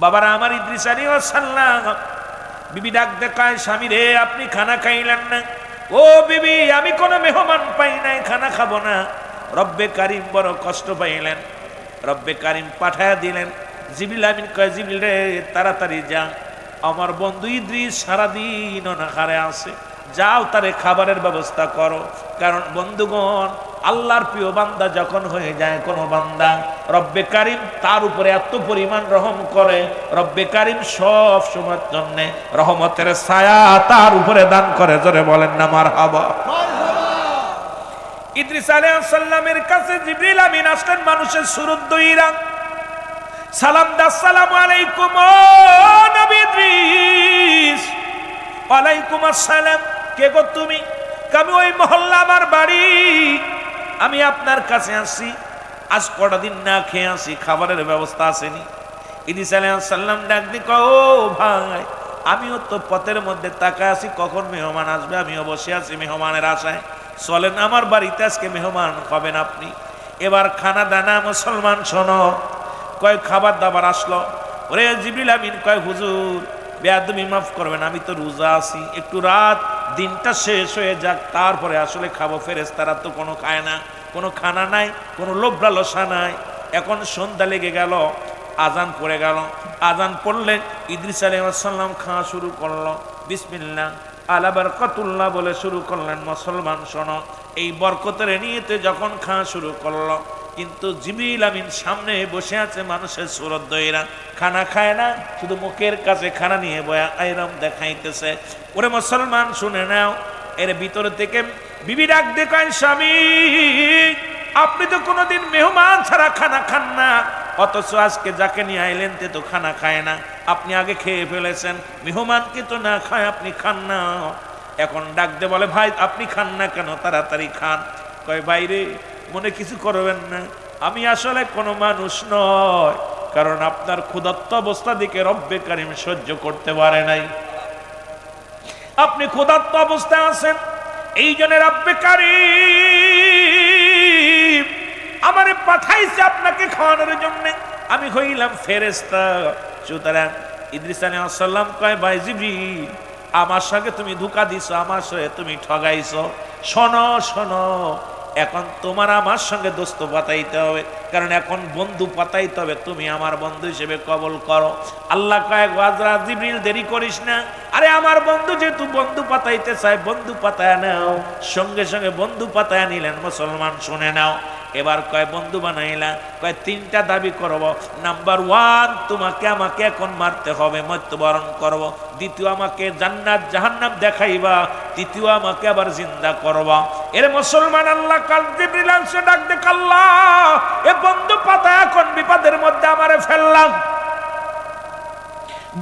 বাবারা আমার ইদ্রিস আলাইহিস সালাম বিবি ডাক দেখায়, স্বামী রে আপনি খানা খাইলেন না। ও বিবি, আমি কোনো মেহমান পাই নাই, খানা খাবো না। রব্বে কারিম বড় কষ্ট পাইলেন, রব্বে কারিম পাঠায়া দিলেন। জিবরিল আমিন কয়, জিবরিল রে তাড়াতাড়ি যা, আমার বন্ধু ইদ্রিস সারাদিন অনাহারে আছে, যাও তারে খাবারের ব্যবস্থা করো। কারণ বন্ধুগণ, আল্লাহর প্রিয় বান্দা যখন হয়ে যায় কোনো বান্দা, রব্বে কারিম তার উপরে এত পরিমাণ রহম করে, রব্বে কারিম সব সময়ের জন্য রহমতের ছায়া তার উপরে দান করে। জোরে বলেন না মারহাবা। ইদ্রিস আলাইহিস সালামের কাছে জিবরিল আমিন আসলেন মানুষের সুরত দইরা, সালাম দা, আসসালামু আলাইকুম ও নবী ইদ্রিস। ওয়ালাইকুম আসসালাম। কে গো তুমি? আমি ওই মহল্লা আমার বাড়ি, আমি আপনার কাছে আসছি, আজ কটা দিন না খেয়ে আসি, খাবারের ব্যবস্থা আসেনি। ইদ্রিস আলাইহিস সালাম ডাক দি কয়, ও ভাই, আমিও তো পথের মধ্যে তাকায় আছি কখন মেহমান আসবে, আমিও বসে আছি মেহমানের আশায়। চলেন আমার বাড়িতে আজকে মেহমান হবেন আপনি। এবার খানা দানা মুসলমান শোনো। কয় খাবার দাবার আসলো। ওরে জিবরিল আমিন কয়, হুজুর বেয়াদবি মাফ করবেন, আমি তো রোজা আছি, একটু রাত দিনটা শেষ হয়ে যাক তারপরে আসলে খাবো। ফেরেশতারা তো কোনো খায় না, কোনো খানা নাই, কোনো লোভ লালসা নাই। এখন সন্ধ্যা লেগে গেল, আজান পড়ে গেল। আজান পড়লে ইদ্রিস আলাইহিস সালাম খাওয়া শুরু করলো। বিসমিল্লাহ আলা বারাকাতুল্লাহ বলে শুরু করলেন। মুসলমান শোনো, এই বরকতের নিয়তে যখন খাওয়া শুরু করলো, কিন্তু জিবরিল আমিন সামনে বসে আছে মানুষের সুরত দইরা, খানা খায় না, শুধু মুখের কাছে খানা নিয়ে বয়া আইরাম দেখাইতেছে। ওরে মুসলমান শুনে নাও, এর ভিতর থেকে বিবি ডাক দেখায়, স্বামী আপনি তো কোনোদিন মেহমান ছাড়া খানা খান না, অথচ আজকে যাকে নিয়ে আইলেন তে তো খানা খায় না, আপনি আগে খেয়ে ফেলেছেন, মেহমানকে তো না খায় আপনি খান না। এখন ডাক দে বলে, ভাই আপনি খান না কেন, তাড়াতাড়ি খান। কয় বাইরে মনে কিছু করবেন না, আমি আসলে কোনো মানুষ নয়, কারণ আপনার ক্ষুধার্ত অবস্থা দিকে রব্বে কারিম সহ্য করতে পারে নাই। আপনি ক্ষুধার্ত অবস্থায় আছেন, এই জন্য রব্বে কারিম আমারে পাঠাইছে আপনাকে খাওয়ানোর জন্য, আমি হইলাম ফেরেশতা। সুতরাং ইদ্রিস আলাইহিস সালাম কয়, ভাই জিবরিল আমার সঙ্গে তুমি ধোঁকা দিছো, আমার সঙ্গে তুমি ঠগাইছো। শোনো শোনো, এখন তোমার আমার সঙ্গে দোস্ত পাতাইতে হবে, কারণ এখন বন্ধু পাতাইতে হবে, তুমি আমার বন্ধু হিসেবে কবল করো। আল্লাহ কয়, আজরা জিবরিল দেরি করিস না, আরে আমার বন্ধু যেহেতু বন্ধু পাতাইতে চায় বন্ধু পাতায় নাও। সঙ্গে সঙ্গে বন্ধু পাতায় নিলেন। মুসলমান শুনে নাও, এবার কয় বন্ধু বানাইলা, কয় তিনটা দাবি করব। নাম্বার 1, তোমাকে আমাকে এখন মারতে হবে, মৃত্যুবরণ করব। দ্বিতীয়, আমাকে জান্নাত জাহান্নাম দেখাইবা। তৃতীয়, আমাকে আবার জিন্দা করবা। এর মুসলমান আল্লাহ কাল জিবরিল আনছে, ডাক দে, আল্লাহ এ বন্ধু পাতায় এখন বিপদের মধ্যে আমারে ফেললাম,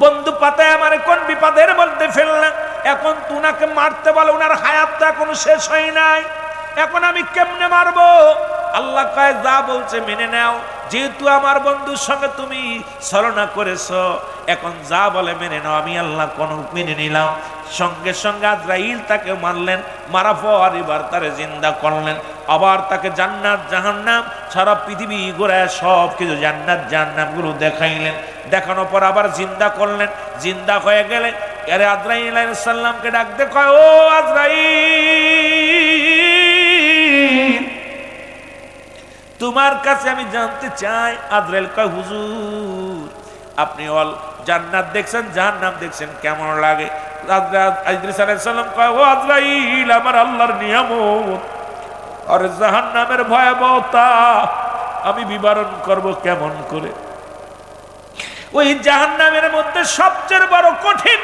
বন্ধু পাতায় আমারে কোন বিপদের মধ্যে ফেললাম, এখন তুনাকে মারতে বলে, উনার হায়াতটা এখনো শেষ হয় নাই, এখন আমি কেমনে মারবো? আল্লাহ কয়, যা বলছে মেনে নাও, যেহেতু আমার বন্ধুর সঙ্গে তুমি ছলনা করেছো, এখন যা বলে মেনে নাও। আমি আল্লাহ কোন মেনে নিলাম। সঙ্গে সঙ্গে আজরাইল তাকে মারলেন, মারা পর এবার তারে জিন্দা করলেন। আবার তাকে জান্নাত জাহান্নাম সারা পৃথিবী ঘোরায় সব কিছু জান্নাত জাহান্নাম গুলো দেখাইলেন। দেখানোর পর আবার জিন্দা করলেন। জিন্দা হয়ে গেলে এর আজরাইল আলাইহিস সালামকে ডাক দে, কয়, ও আজরাইল তোমার কাছে আমি জানতে চাই। আজরাইল কয়, হুজুর আপনি জান্নাত দেখছেন জাহান্নাম দেখছেন, কেমন লাগে? ইদ্রিস আলাইহিস সালাম কয়, ও আজরাইল আমার আল্লাহর নিয়ামত আর জাহান্নামের ভয়াবহতা আমি বিবরণ করব কেমন করে? ওই জাহান্নামের মধ্যে সবচেয়ে বড় কঠিন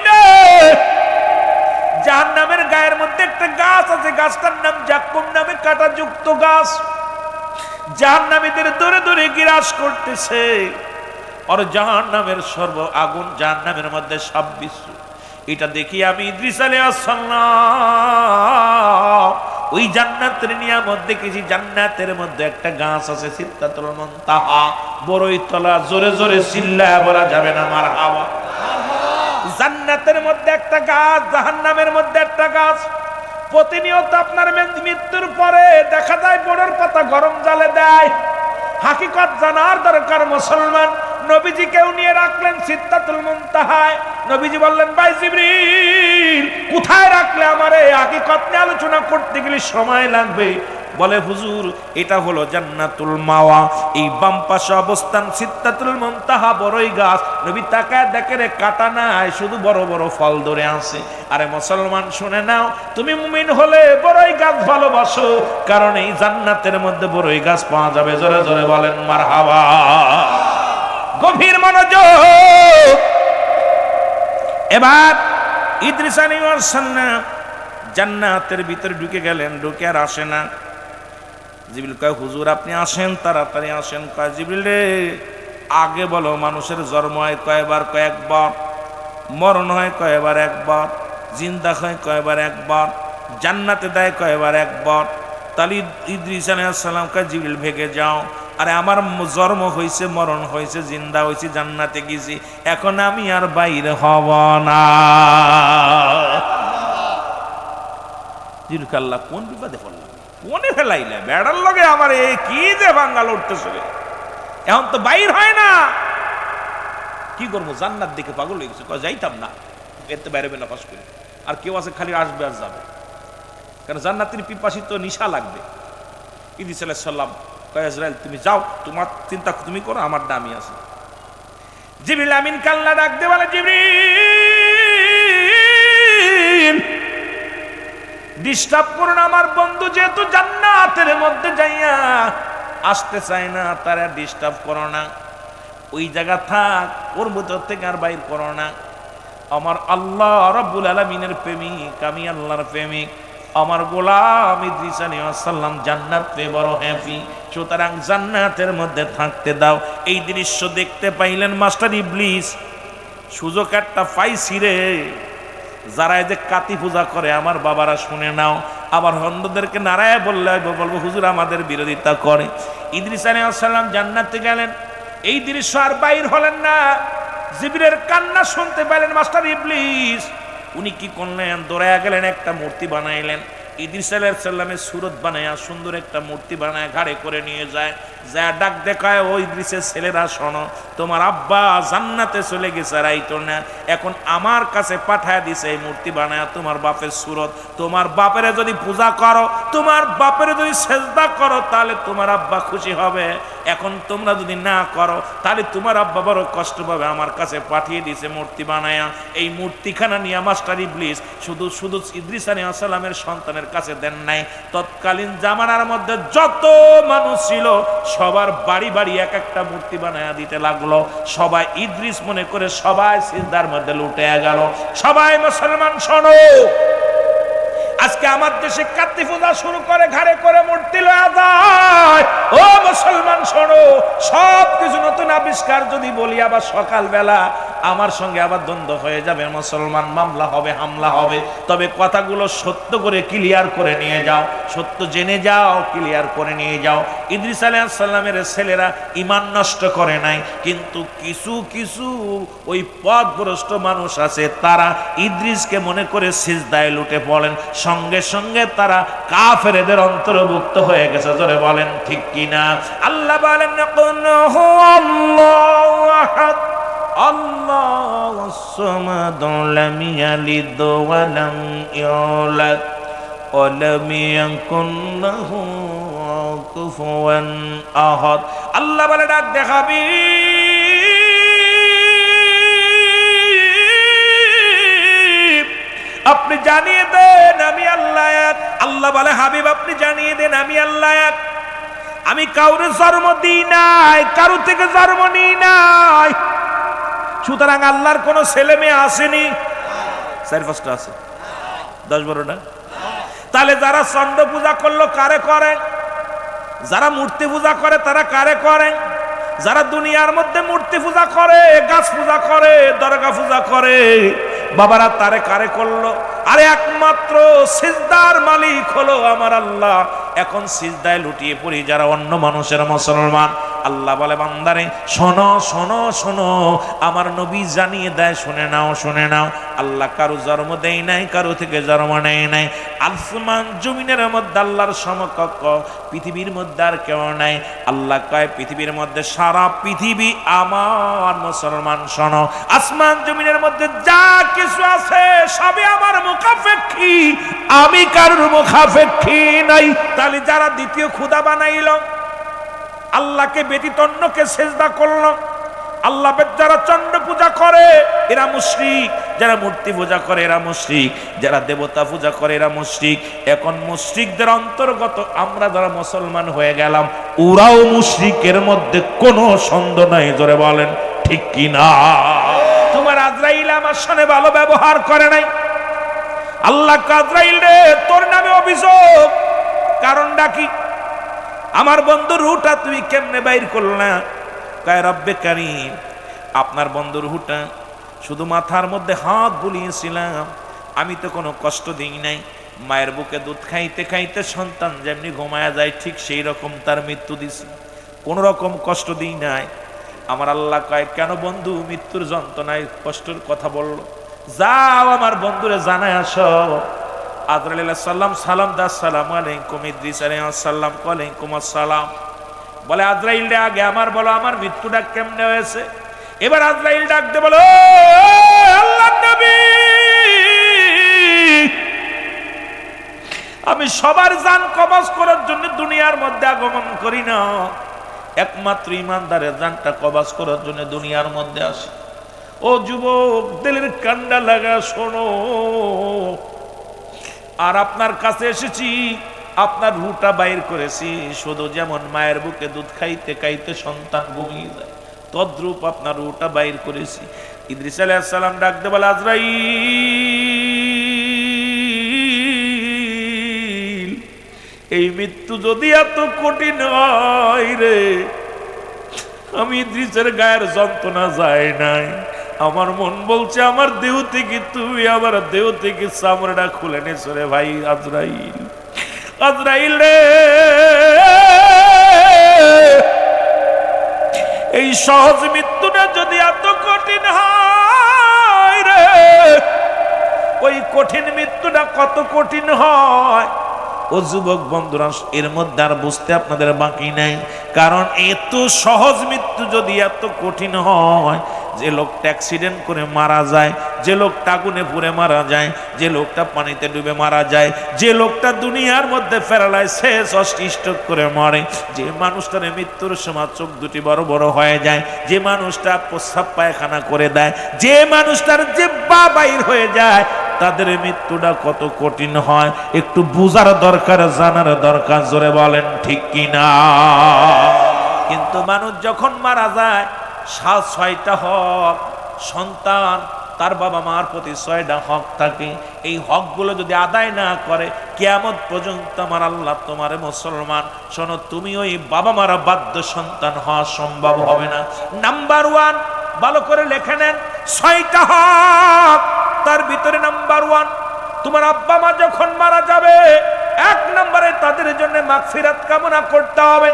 জাহান্নামের গায়ের মধ্যে একটা গাছ আছে, গাছটার নাম জাক্কুম নামে কাঁটাযুক্ত গাছ। জাহান্নামীদের দূরে দূরে গ্রাস করতেছে। আর জাহান্নামের সর্ব আগুন জাহান্নামের মধ্যে সব বিশ্ব। এটা দেখি আমি ইদ্রিস আলাইহিস সালাম ওই জান্নাতের নিয়ামত দেখেছি। জান্নাতের মধ্যে একটা গাছ আছে, সিদরাতুল মুনতাহা, বড়ই তলা, জোরে জোরে চিল্লায়া বলা যাবে না মারহাবা। জান্নাতের মধ্যে একটা গাছ, জাহান্নামের মধ্যে একটা গাছ। প্রতিনিয়ত আপনার মৃত্যুর পরে দেখা যায় বড়র পাতা গরম জালে দেয়। হাকিকত জানার দরকার মুসলমান। নবীজিকেও নিয়ে রাখলেন সিদরাতুল মুনতাহায়। নবীজি বললেন, ভাই জিবরিল কোথায় রাখলে আমারে? হাকিকত নিয়ে আলোচনা করতে গেলে সময় লাগবে। বলে, হুজুর এটা হলো জান্নাতুল মাওয়া, এই বাম পাশে অবস্থান সিদরাতুল মুনতাহা, বড়ই গাছ। নবী তাকায় দেখে রে কাটা নাই, শুধু বড় বড় ফল ধরে আছে। আরে মুসলমান শুনে নাও, তুমি মুমিন হলে বড়ই গাছ ভালোবাসো, কারণ এই জান্নাতের মধ্যে বড়ই গাছ পাওয়া যাবে। জোরে জোরে বলেন মারহাবা। গভীর মনোযোগ। এবার ইদ্রিস আলাইহিস সালাম জান্নাতের ভিতরে ঢুকে গেলেন, ঢুকে আর আসে না। জিবরিল কয়, হুজুর আপনি আসেন, তাড়াতাড়ি আসেন। কয়, জিবরিল রে আগে বলো মানুষের জন্ম হয় কয়বার? কয়েকবার। মরণ হয় কয়বার? একবার। জিন্দা হয় কয়বার? একবার। জান্নাতে দেয় কয়বার? একবার। তাহলে ইদ্রিস আলাইহিস সালাম কয়, জিবরিল ভেগে যাও, আরে আমার জন্ম হয়েছে, মরণ হয়েছে, জিন্দা হয়েছে, জান্নাতে গেছি, এখন আমি আর বাইরে হব না। জিবরিল আল্লাহ কোন বিপদে পড়লাম, কোনে ফেলাইলে বেড়ার লগে আমার এই কি যে বাঙ্গাল উঠতেছে, এখন তো বাইর হয় না, কি করবো? জান্নাত দেখে পাগল হয়ে গেছে, যাইতাম না, এতে বাইরে বেলা পাস করে। আর কেউ আছে খালি আসবে আর যাবে, কারণ জান্নাতের পিপাসী তো নিশা লাগবে। ইদ্রিস আলাইহিস সালাম কয়, ইসরাইল তুমি যাও, তোমার চিন্তা তুমি করো, আমার দামি আছে। জিবরিল আমিন কাল্লা ডাক দে, বলে, জিবরিল ডিস্টার্ব করুন আমার বন্ধু, যেহেতু জান্নাতের মধ্যে যাইয়া আসতে চায় না, তারা ডিস্টার্ব করো না, ওই জায়গা থাক, ওর ভিতর থেকে আর বাইর করো না। আমার আল্লাহ রাব্বুল আলামিনের প্রেমিক, আমি আল্লাহর প্রেমিক, আমার গোলাম ইদ্রিস আলাইহিস সালাম জান্নাতে বড় হ্যাপি, সুতরাং জান্নাতের মধ্যে থাকতে দাও। এই দৃশ্য দেখতে পাইলেন মাস্টার ইবলিস, সুযোগ একটা পাইছি রে। যারা এই যে কাতি পূজা করে আমার বাবারা শুনে নাও, আবার অন্যদেরকে নারায় বললে বলবো হুজুর আমাদের বিরোধিতা করে। ইদ্রিস আলাইহিস সালাম জান্নাতে গেলেন, এই দৃশ্য আর বাইর হলেন না। জিবরিলের কান্না শুনতে পাইলেন মাস্টার ইবলিস, উনি কি করলেন? দৌড়ায়া গেলেন, একটা মূর্তি বানাইলেন। ইদ্রিস আলাইহিস সালামের সুরত বানায়া সুন্দর একটা মূর্তি বানায় ঘাড়ে করে নিয়ে যায়, যা ডাক দেখায়, ওই ইদ্রিসের ছেলেরা শোনো, তোমার আব্বা জান্নাতে চলে গেছে, রাইতো না, এখন আমার কাছে পাঠায় দিছে এই মূর্তি বানায়া তোমার বাপের সুরত। তোমার বাপেরে যদি পূজা করো, তোমার বাপেরে যদি সেজদা করো, তাহলে তোমার আব্বা খুশি হবে। এখন তোমরা যদি না করো, তাহলে তোমার আব্বা বড় কষ্ট পাবে। আমার কাছে পাঠিয়ে দিছে মূর্তি বানায়া। এই মূর্তিখানা নিয়ে মাস্টার ইবলিস শুধু ইদ্রিস আলাইহিস সালামের সন্তানের কাছে দেন নাই, তৎকালীন জামানার মধ্যে যত মানুষ ছিল সবার বাড়ি বাড়ি এক একটা মূর্তি বানায়া দিতে লাগলো। সবাই ইদ্রিস মনে করে সবাই সিজদার মধ্যে লুটে গেল। সবাই মুসলমান শোনো, আজকে আমার দেশে কাতি পূজা শুরু করে, ঘাড়ে করে মূর্তি লয়া যায়। ও মুসলমান শোনো, সব কিছু নতুন আবিষ্কার যদি বলি, আবার সকালবেলা আমার সঙ্গে আবার দ্বন্দ্ব হয়ে যাবে, মুসলমান মামলা হবে, হামলা হবে। তবে কথাগুলো সত্য করে ক্লিয়ার করে নিয়ে যাও, সত্য জেনে যাও, ক্লিয়ার করে নিয়ে যাও। ইদ্রিস আলাইহিস সালামের ছেলেরা ঈমান নষ্ট করে নাই, কিন্তু কিছু কিছু ওই পথভ্রষ্ট মানুষ আছে, তারা ইদ্রিসকে মনে করে সিজদায় লুটে পড়েন, সঙ্গে সঙ্গে তারা কাফেরদের অন্তর্ভুক্ত হয়ে গেছে। জোরে বলেন ঠিক কিনা? আল্লাহ বলেন, আল্লাহু আহাদ আল্লাহুস সামাদ লাম ইয়ালিদ ওয়া লাম ইউলাদ ওয়া লাম ইয়াকুন লাহু কুফুয়ান আহাদ। আল্লাহ বলে, ডাক দেখাবি, আপনি জানিয়ে দেন আমি আল্লাহ এক। আল্লাহ বলে, হাবিব আপনি জানিয়ে দেন আমি আল্লাহ এক, আমি কাউরে জন্ম দিই নাই, কারো থেকে জন্ম নিই নাই। সুতরাং আল্লাহর কোন ছেলে মেয়ে আসেনি, 4-5টা আছে, 10-12টা। তাহলে যারা চন্দ্র পূজা করলো কারে করে? যারা মূর্তি পূজা করে তারা কারে করে? যারা দুনিয়ার মধ্যে মূর্তি পূজা করে, গাছ পূজা করে, দরগা পূজা করে, বাবারা তারে কারে করলো? আরে একমাত্র সিজদার মালিক হলো আমার আল্লাহ। এখন সিজদায় লুটিয়ে পড়ি যারা অন্য মানুষের মুসলমান, আল্লাহ বলে বান্দারে শোনো শোনো শোনো, আমার নবী জানিয়ে দেয়, শুনে নাও শুনে নাও। আল্লাহ কারো জন্ম দেয় নাই, কারো থেকে জন্ম নেয় নাই। আসমান জমিনের মধ্যে আল্লাহর সমকক্ষ পৃথিবীর মধ্যে আর কেউ নাই। আল্লাহ কয় পৃথিবীর মধ্যে সারা পৃথিবী আমার। মুসলমান শোনো, আসমান জমিনের মধ্যে যা কিছু আছে সবই আমার মুখাপেক্ষী, আমি কারোর মুখাপেক্ষী নাই। তাহলে যারা দ্বিতীয় খোদা বানাইল, আল্লাহকে ব্যতীত অন্যকে সেজদা করল, আল্লাহ যারা চন্দ্র পূজা করে এরা মুশরিক, যারা মূর্তি পূজা করে এরা মুশরিক, যারা দেবতা পূজা করে এরা মুশরিক। এখন মুশরিকদের অন্তর্গত আমরা যারা মুসলমান হয়ে গেলাম, ওরাও মুশরিকের মধ্যে কোনো সন্দেহ নাই। জোরে বলেন ঠিক কি না? তোমার আজরাইল আমার সাথে ভালো ব্যবহার করে নাই। আল্লাহ আজরাইল রে তোর নামে অভিযোগ, কারণটা কি? আমার বন্ধুর রুহটা তুই কেমনে বাইর করল না? কয় রব্বে কারীম, আপনার বন্ধুর রুহটা শুধু মাথার মধ্যে হাত বুলিয়েছিলাম, আমি তো কোনো কষ্ট দিই নাই। মায়ের বুকে দুধ খাইতে খাইতে সন্তান যেমনি ঘুমায়া যায় ঠিক সেই রকম তার মৃত্যু দিছি, কোন রকম কষ্ট দিই নাই। আমার আল্লাহ কয় কেন বন্ধু মৃত্যুর যন্ত্রণায় কষ্টের কথা বলল? যাও আমার বন্ধুরে জানায় আসো। আজরাইল আলাইহিস সালাম সালাম দা, আসসালামু আলাইকুম। ইদ্রিস আলাইহিস সালাম ওয়ালাইকুম আসসালাম। বলে আজরাইল রে আগে আমার বলো আমার মৃত্যুটা কেমনে হয়েছে। এবার আজরাইল ডাকতে বলো আল্লাহর নবী, আমি সবার জান কবজ করার জন্য দুনিয়ার মধ্যে আগমন করি না, একমাত্র ইমানদারের জানটা কবজ করার জন্য দুনিয়ার মধ্যে আসে। ও যুবক, দিলের কান্ডা লাগা শোনো, আর আপনার কাছে এসেছি, আপনার রুহটা বাইর করেছি। শুধু যেমন মায়ের বুকে দুধ খাইতে খাইতে সন্তান ঘুমিয়ে যায়, তদ্রূপ আপনার রুহটা বাইর করেছি। ইদ্রিস আলাইহিস সালাম ডাকতে বলে আজরাইল, এই মৃত্যু যদি এত কঠিন হয় রে, আমি ইদ্রিসের গায়ের যন্ত্রণা যায় নাই, আমার মন বলছে আমার দেহ থেকে তুই আমার দেহ থেকে চামড়াটা খুলে নেছো রে ভাই আজরাইল। আজরাইল রে, এই সহজ মৃত্যুটা যদি এত কঠিন হয় রে, ওই কঠিন মৃত্যুটা কত কঠিন হয়। ও যুবক বন্ধুরা, এর মধ্যে আর বুঝতে আপনাদের বাকি নাই, কারণ এত সহজ মৃত্যু যদি এত কঠিন হয়, যে লোকটা অ্যাক্সিডেন্ট করে মারা যায়, যে লোকটা আগুনে পুড়ে মারা যায়, যে লোকটা পানিতে ডুবে মারা যায়, যে লোকটা দুনিয়ার মধ্যে প্যারালাইসিস স্ট্রোক করে মরে, যে মানুষটার মৃত্যুর সময় চোখ দুটি বড় বড় হয়ে যায়, যে মানুষটা প্রস্রাব পায়খানা করে দেয়, যে মানুষটার জিহ্বা বাইর হয়ে যায়, তাদের মৃত্যুটা কত কঠিন হয় একটু বুঝার দরকার, জানার দরকার। জোরে বলেন ঠিক কিনা? কিন্তু মানুষ যখন মারা যায়, 6টা হক সন্তান, তার বাবা মার প্রতি 6টা হক থাকে। এই হকগুলো যদি আদায় না করে, কিয়ামত পর্যন্ত আমার আল্লাহ তোমার মুসলমান শোনো, তুমি ওই বাবা মারা বাধ্য সন্তান হওয়া সম্ভব হবে না। নাম্বার 1 ভালো করে লেখে নেন, 6টা হক, তার ভিতরে নাম্বার 1, তোমার আব্বা মা যখন মারা যাবে, 1 নম্বরে তাদের জন্য মাগফিরাত কামনা করতে হবে,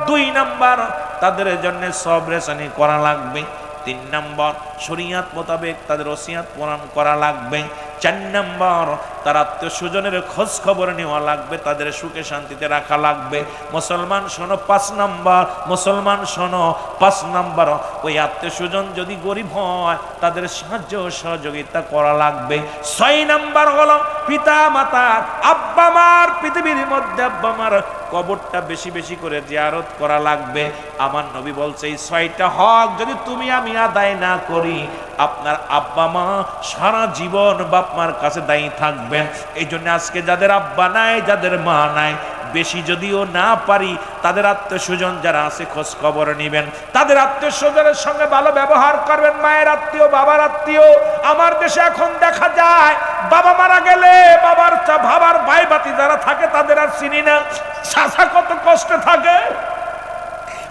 2 নম্বর তাদের জন্য সবরেশানি করা লাগবে, 3 নম্বর শরীয়ত মোতাবেক তাদের ওসিয়ত পূরণ করা লাগবে, 4 নম্বর তার আত্মীয় স্বজনের খোঁজ খবর নেওয়া লাগবে, তাদের সুখে শান্তিতে রাখা লাগবে। মুসলমান শোনো 5 নম্বর, মুসলমান শোনো 5 নম্বর, ওই আত্মীয় স্বজন যদি গরিব হয় তাদের সাহায্য সহযোগিতা করা লাগবে। 6 নম্বর হলো পিতা মাতার, আব্বা মার, পৃথিবীর মধ্যে আব্বা মার কবরটা বেশি বেশি করে জিয়ারত করা লাগবে। আমার নবী বলছে এই 6টা হক যদি তুমি আমি আদায় না করি, আপনার আব্বা মা সারা জীবন বাপ মার কাছে দায়ী থাকবেন। এই জন্য আজকে যাদের আব্বা নাই, যাদের মা নাই, বেশি যদিও না পারি তাদের আত্মীয় স্বজন যারা আছে খোঁজ খবর নিবেন, তাদের আত্মীয় স্বজনের সঙ্গে ভালো ব্যবহার করবেন। মায়ের আত্মীয়, বাবার আত্মীয়, আমার দেশে এখন দেখা যায় বাবা মারা গেলে বাবার ভাবার ভাই বাতি যারা থাকে তাদের আর চিনি না। চাচা কত কষ্ট থাকে,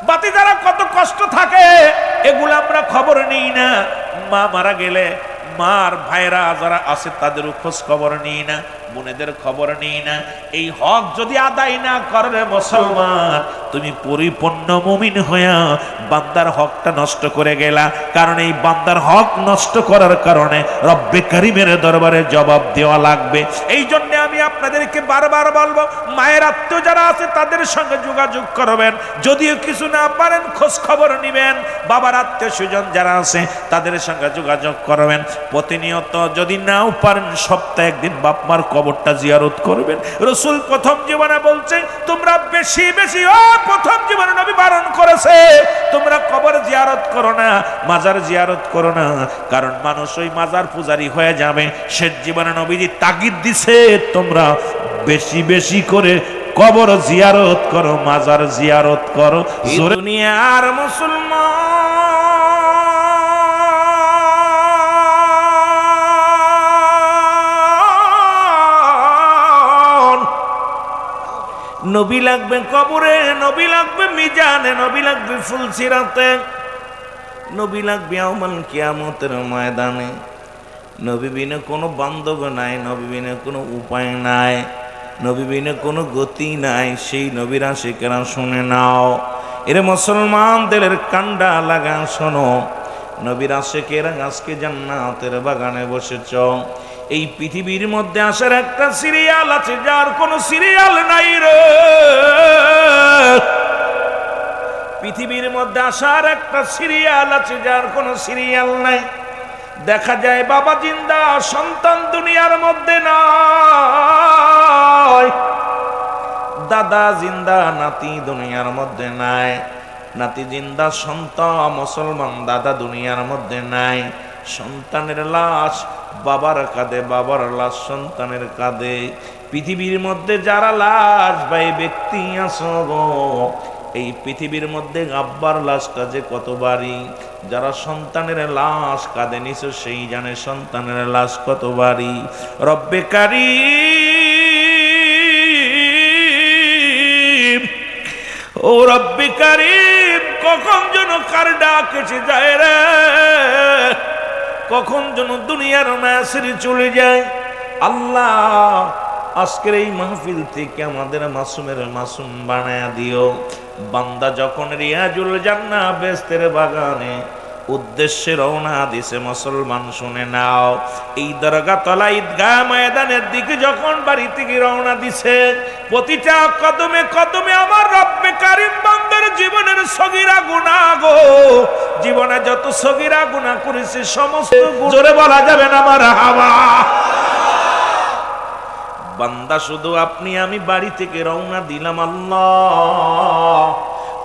বাতি যারা কত কষ্ট থাকে, এগুলো আমরা খবর নিই না। মা মারা গেলে মার ভাইরা যারা আছে তাদের খোঁজ খবর নিই না, বোনেদের খবর নিই না। এই হক যদি আদায় না করে মুসলমান, তুমি পরিপূর্ণ মুমিন হইয়া বান্দার হকটা নষ্ট করে গেলা। কারণ এই বান্দার হক নষ্ট করার কারণে রব্বে কারিমের দরবারে জবাব দেওয়া লাগবে। এই জন্য আমি আপনাদেরকে বারবার বলবো, মায়ের আত্মীয় যারা আছে তাদের সঙ্গে যোগাযোগ করবেন, যদিও কিছু না পারেন খোঁজ খবর নিবেন। বাবার আত্মীয় স্বজন যারা আছে তাদের সঙ্গে যোগাযোগ করবেন। প্রতিনিয়ত যদি নাও পারেন সপ্তাহে একদিন বাপমার কবরটা জিয়ারত করবেন। রাসূল প্রথম জীবনে বলছে তোমরা বেশি বেশি, প্রথম জীবনে নবী বারণ করেছে তোমরা কবর জিয়ারত করো না, মাজার জিয়ারত করো না, কারণ মানুষ ওই মাজার পূজারি হয়ে যাবে। শেষ জীবনে নবীজি তাগিদ দিছে তোমরা বেশি বেশি করে কবর জিয়ারত করো, মাজার জিয়ারত করো। দুনিয়ার মুসলমান নবী লাগবে কবরে, নবী লাগবে মিজানে, নবী লাগবে ফুলসিরাতে, নবী লাগবে ইয়াউমুল কিয়ামতের ময়দানে। নবী বিনে কোনো বান্ধব নাই, নবী বিনে কোনো উপায় নাই, নবী বিনে কোনো গতি নাই। সেই নবীর আশিকেরা শুনে নাও, এরে মুসলমান দিলের কান্ডা লাগা শোনো। নবীর আশিকেরা আজকে জান্নাতের বাগানে বসেছ। এই পৃথিবীর মধ্যে আসার একটা সিরিয়াল আছে, যার কোনো সিরিয়াল নাই রে। পৃথিবীর মধ্যে আসার একটা সিরিয়াল আছে, যার কোনো সিরিয়াল নাই। দেখা যায় বাবা জিন্দা, সন্তান দুনিয়ার মধ্যে নাই। দাদা জিন্দা, নাতি দুনিয়ার মধ্যে নাই। নাতি জিন্দা, সন্তান মুসলমান, দাদা দুনিয়ার মধ্যে নাই। সন্তানের লাশ বাবার কাঁধে, বাবার লাশ সন্তানের কাঁধে। পৃথিবীর মধ্যে যারা লাশ ভাই ব্যক্তি আছো গো, এই পৃথিবীর মধ্যে আব্বার লাশটা যে কত ভারী। যারা সন্তানের লাশ কাঁধে নিছো সেই জানে সন্তানের লাশ কত ভারী। রব্বে কারীম, ও রব্বে কারীম, কখন যেন কার ডাক এসে যায় রে, কখন যেন দুনিয়ার মায়াসিরি চলে যায়। আল্লাহ আজকের এই মাহফিল থেকে আমাদের মাসুমের মাসুম বানায়া দিও। বান্দা যখন রিয়াজুল জান্নাহ বেহেশতের বাগানে উদ্দেশ্যে রওনা দিছে, মুসলমান শুনে নাও, এই দরগাতলা ঈদগাহ ময়দানের দিকে যখন বাড়ি থেকে রওনা দিছে, প্রতিটা কদমে কদমে আমার রব্বে কারীম বান্দার জীবনের সগীরা গুনাহ গো, জীবনে যত সগীরা গুনাহ করেছে সমস্ত জোরে বলা যাবে না মারহাবা। বান্দা শুধু আপনি আমি বাড়ি থেকে রওনা দিলাম, আল্লাহ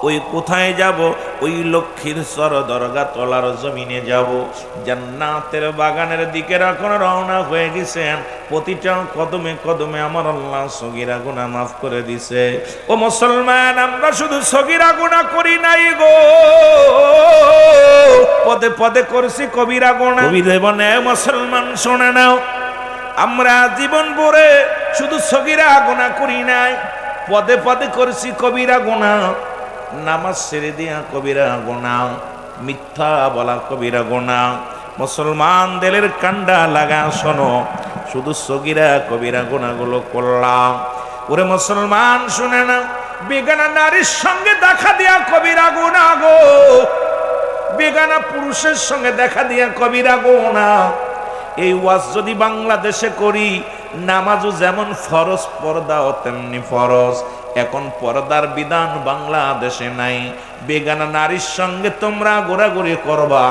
ওই কোথায় যাব? ওই লক্ষ্মীর সর দরগা তলার জমিনে যাব। জান্নাতের বাগানের দিকে এখন রওনা হয়ে গেছেন। প্রতিটা কদমে কদমে আমার আল্লাহ সগীরা গুনাহ মাফ করে দিছে। ও মুসলমান, আমরা শুধু সগীরা গুনাহ করি নাই গো, পদে পদে করছি কবিরা গুনাহ। কবি দেবনে মুসলমান শুনে নাও, আমরা জীবন ভরে শুধু সগীরা গুনাহ করি নাই, পদে পদে করছি কবিরা গুনাহ। নামাজ ছেড়ে দিয়া কবিরা গুনাহ, মিথ্যা বলা কবিরা গুনাহ। মুসলমান দিলের কান্ডা লাগা শোনো, শুধু সগীরা কবিরা গুনাহগুলো করলাম। ওরে মুসলমান শুনে না, বেগানা নারীর সঙ্গে দেখা দিয়া কবিরা গুনাহ গো, বেগানা পুরুষের সঙ্গে দেখা দিয়া কবিরা গুনাহ। এই ওয়াজ যদি বাংলাদেশে করি, নামাজও যেমন ফরজ, পর্দাও তেমনি ফরজ। এখন পর্দার বিধান বাংলাদেশে নাই। বেগানা নারীর সঙ্গে তোমরা ঘোরাঘুরি করবা,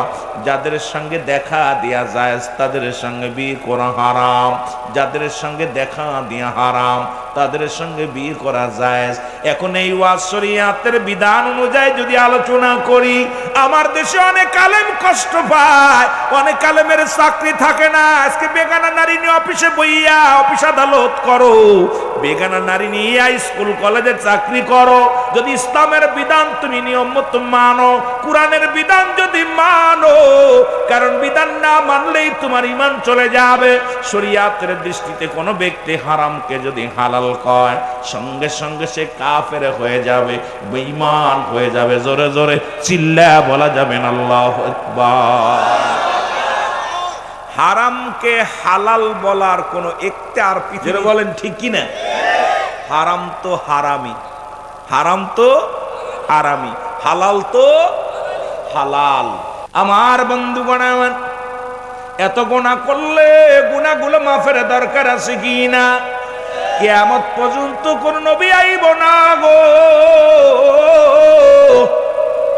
যাদের সঙ্গে দেখা দিয়া যায় তাদের সঙ্গে বিয়ে করা হারাম, যাদের সঙ্গে দেখা দিয়া হারাম তাদের সঙ্গে বিয়ে করা যায়। এখন এই ওয়াজ শরীয়তের বিধান অনুযায়ী যদি আলোচনা করি, আমার দেশে অনেক আলেম কষ্ট পায়, অনেক আলেমের চাকরি থাকে না। আজকে বেগানা নারী নিয়ে অফিসে বইয়া অফিস আদালত করো, বেগানা নারী নিয়ে স্কুল কলেজে চাকরি করো। যদি ইসলামের বিধান তুমি নিয়ম মতো মানো, কোরআনের বিধান যদি মানো, কারণ বিধান না মানলেই তোমার ঈমান চলে যাবে। শরীয়তের দৃষ্টিতে কোনো ব্যক্তি হারামকে যদি হালাল কয়, সঙ্গে সঙ্গে সে কাফের হয়ে যাবে, বেঈমান হয়ে যাবে। জোরে জোরে চিল্লায়া বলা যাবে না আল্লাহু আকবার। হারামকে হালাল বলার কোনো এখতিয়ার পৃথিবীতে বলেন ঠিক কি না? হারাম তো হারামি, হারাম তো হারামি, হালাল তো হালাল। আমার বন্ধুগণ, আমার এত গুনাহ করলে গুনাহগুলো মাফের দরকার আছে কি না? কিয়ামত পর্যন্ত কোন নবী আইব না গো,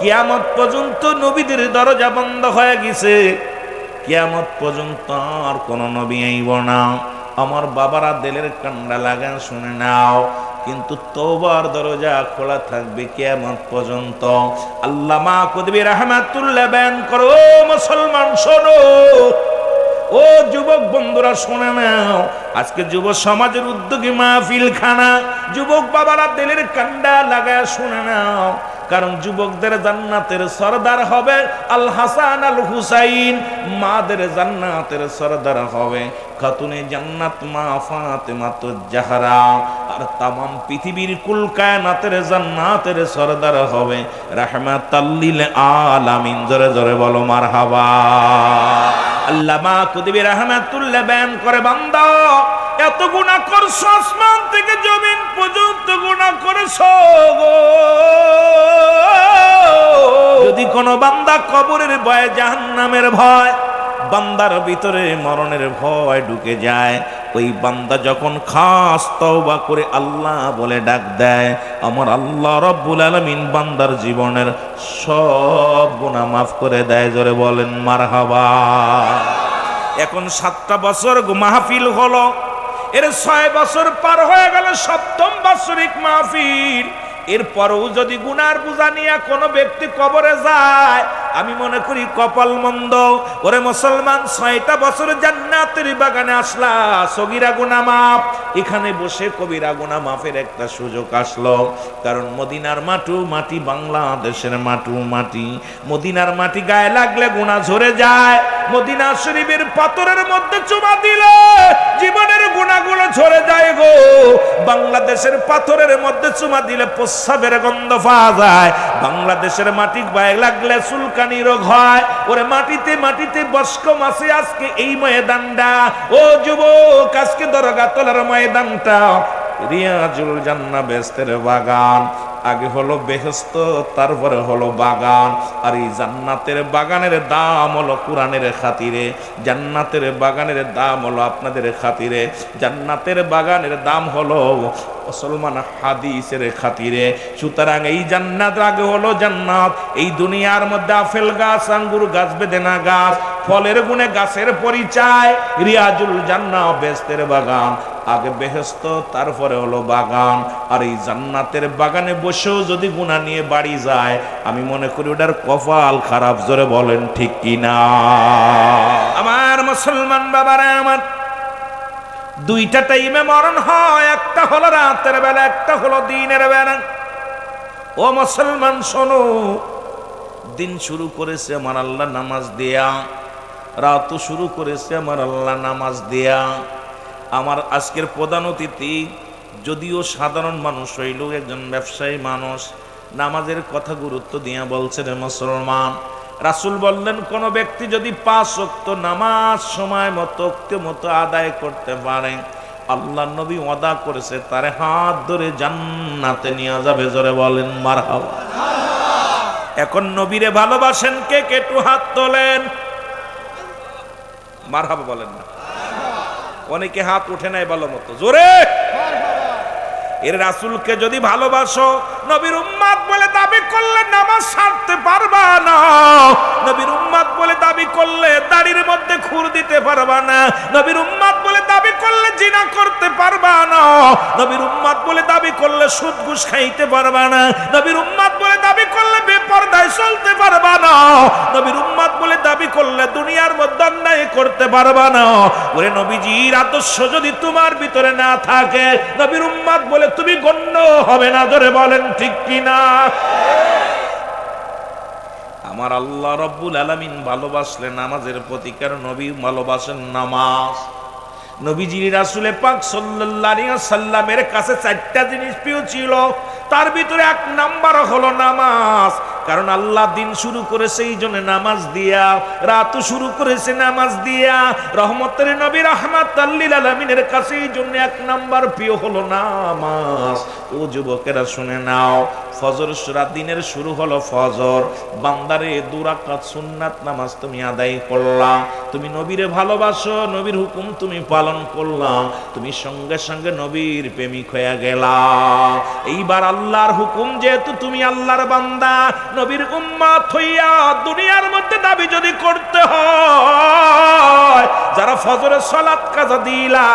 কিয়ামত পর্যন্ত নবীদের দরজা বন্ধ হয়ে গেছে, কিয়ামত পর্যন্ত আর কোন নবী আইব না। আমার বাবারা দিলের কান্ডা লাগা শুনে নাও, কিন্তু তওবার দরজা খোলা থাকবে কিয়ামত পর্যন্ত। আল্লামা কুতুবী রাহমাতুল্লাহ বয়ান করো, মুসলমান শোনো, ও যুবক বন্ধুরা শুনে নাও, আজকে যুব সমাজের উদ্যোগী মাহফিল খানা, যুবক বাবারা দিলের কান্ডা লাগায় শুনে নাও, কারণ যুবকদের জান্নাতের সরদার হবে আল হাসান আল হুসাইন, মাদের জান্নাতের সরদার হবে খাতুনে জান্নাত মা ফাতেমাতুজ জাহরা, আর তামাম পৃথিবীর কুল কায়নাতের জান্নাতের সরদার হবে রাহমাতাল লিল আলামিন। জোরে জোরে বলো মারহাবা। আল্লামা কুতুবী রাহমাতুল্লাহ বয়ান করে, বান্দা এত গুনাহ করছো, আসমান থেকে জমিন পর্যন্ত গুনাহ করেছো গো, যদি কোন বান্দা কবরের ভয়, জাহান্নামের ভয়, বান্দার ভিতরে মরণের ভয় ঢুকে যায়, ওই বান্দা যখন খাস তওবা করে আল্লাহ বলে ডাক দেয়, আমার আল্লাহ রব্বুল আলামিন বান্দার জীবনের সব গুনাহ মাফ করে দেয়। জোরে বলেন মারহাবা। এখন 7টা বছর মাহফিল হলো, এর 6 বছর পার হয়ে গেল, 7ম বাৎসরিক মাহফিল। এরপরও যদি গুনার বোঝা নিয়ে কোনো ব্যক্তি কবরে যায়, আমি মনে করি কপাল মন্দ। ওরে মুসলমান, 6টা বছর জান্নাতের বাগানে আসলা, সগীরা গুনাহ মাফ, এখানে বসে কবিরা গুনাহ মাফের একটা সুযোগ আসলো। কারণ মদিনার মাটি, বাংলাদেশের মাটি, মদিনার মাটি গায়ে লাগলে গুনাহ ঝরে যায়। মদিনা শরীফের পাথরের মধ্যে চুমা দিলে জীবনের গুনাহগুলো ঝরে যায় গো। বাংলাদেশের পাথরের মধ্যে চুমা দিলে প্রস্রাবের গন্ধ পাওয়া যায়। বাংলাদেশের মাটি গায়ে লাগলে চুলকানি রোগ হয়। ওরে মাটিতে বস্ক মাসে আজকে এই ময়দানটা, ও যুবক, আজকে দরগা তলার ময়দানটা রিয়াজুল জান্নাহ বেহেশতের বাগান। আগে হলো বেহেশত, তারপরে হলো বাগান। আর এই জান্নাতের বাগানের দাম হলো কোরআনের খাতিরে, জান্নাতের বাগানের দাম হলো আপনাদের খাতিরে, জান্নাতের বাগানের দাম হলো মুসলমান হাদিসের খাতিরে। সুতরাং এই জান্নাত আগে হলো জান্নাত। এই দুনিয়ার মধ্যে আপেল গাছ, আঙ্গুর গাছ, বেদেনা গাছ, ফলের গুণে গাছের পরিচয়। রিয়াজুল জান্নাহ বেহেশতের বাগান, আগে বেহেশত, তারপরে হলো বাগান। আর এই জান্নাতের বাগানে বসেও যদি গুনাহ নিয়ে বাড়ি যায়, আমি মনে করি ওটার কপাল খারাপ। জোরে বলেন ঠিক কিনা? আমার মুসলমান বাবারা, আমার 2টা টাইমে মরণ হয়, একটা হলো রাতের বেলা, একটা হলো দিনের বেলা। ও মুসলমান শোনো, দিন শুরু করেছে আমার আল্লাহ নামাজ দেয়া, রাতও শুরু করেছে আমার আল্লাহ নামাজ দেয়া। আমার আজকের প্রধান অতিথি যদিও সাধারণ মানুষ হইল, একজন ব্যবসায়ী মানুষ, নামাজের কথা গুরুত্ব দিয়া বলছেন, মুসলমান রাসূল বললেন, কোন ব্যক্তি যদি 5 ওয়াক্ত নামাজ সময় মতো আদায় করতে পারে, আল্লাহ নবী ওয়াদা করেছে তারে হাত ধরে জান্নাতে নিয়ে যাবে। জোরে বলেন মারহাবা। এখন নবীরে ভালোবাসেন কে কে? একটু হাত তোলেন, মারহাবা বলেন না। অনেকে হাত উঠে নাই ভালো মতো, জোরে। এর রাসূলকে যদি ভালোবাসো, নবীর উম্মত বলে দাবি করলে নামাজ ছাড়তে পারবা না। নবীর উম্মত বলে দাবি করলে দাড়ির মধ্যে খুর দিতে পারবা না। নবীর উম্মত বলে দাবি করলে জিনা করতে পারবা না। নবীর উম্মত বলে দাবি করলে সুদ ঘুষ খাইতে পারবা না। নবীর উম্মত বলে দাবি করলে বেপরদায় চলতে পারবা না। নবীর উম্মত বলে দাবি করলে দুনিয়ার মধ্যে অন্যায় করতে পারবা না। ওরে নবীজির আদর্শ যদি তোমার ভিতরে না থাকে, নবীর উম্মত বলে তুমি গণ্য হবে না। জোরে বলেন ঠিক কিনা? আমার আল্লাহ রব্বুল আলামিন ভালোবাসলেন নামাজের প্রতিকার, নবী ভালোবাসেন নামাজ। নবীজি রাসূলে পাক সাল্লাল্লাহু আলাইহি ওয়াসাল্লামের কাছে 4টা জিনিস প্রিয় ছিল, তার ভিতরে 1 নাম্বার হলো নামাজ। কারণ আল্লাহ দিন শুরু করেছে এই জন্য নামাজ দিয়া, রাতও শুরু করেছে নামাজ দিয়া। রহমতের নবী রাহমাতাল লিল আলামিনের কাছে এই জন্য এক নাম্বার প্রিয় হলো নামাজ। ও যুবকেরা শুনে নাও, ফজর সূরা দিনের শুরু হলো ফজর। বান্দারে 2 রাকাত সুন্নাত নামাজ তুমি আদায় করলা, তুমি নবীরে ভালোবাসো, নবীর হুকুম তুমি পালন করলা, তুমি সঙ্গে সঙ্গে নবীর প্রেমিক হয়ে গেলা। এইবার আল্লাহর হুকুম, যেহেতু তুমি আল্লাহর বান্দা, নবীর উম্মত হইয়া দুনিয়ার মধ্যে দাবি যদি করতে হয়, যারা ফজরের সালাত কাজা দিলা,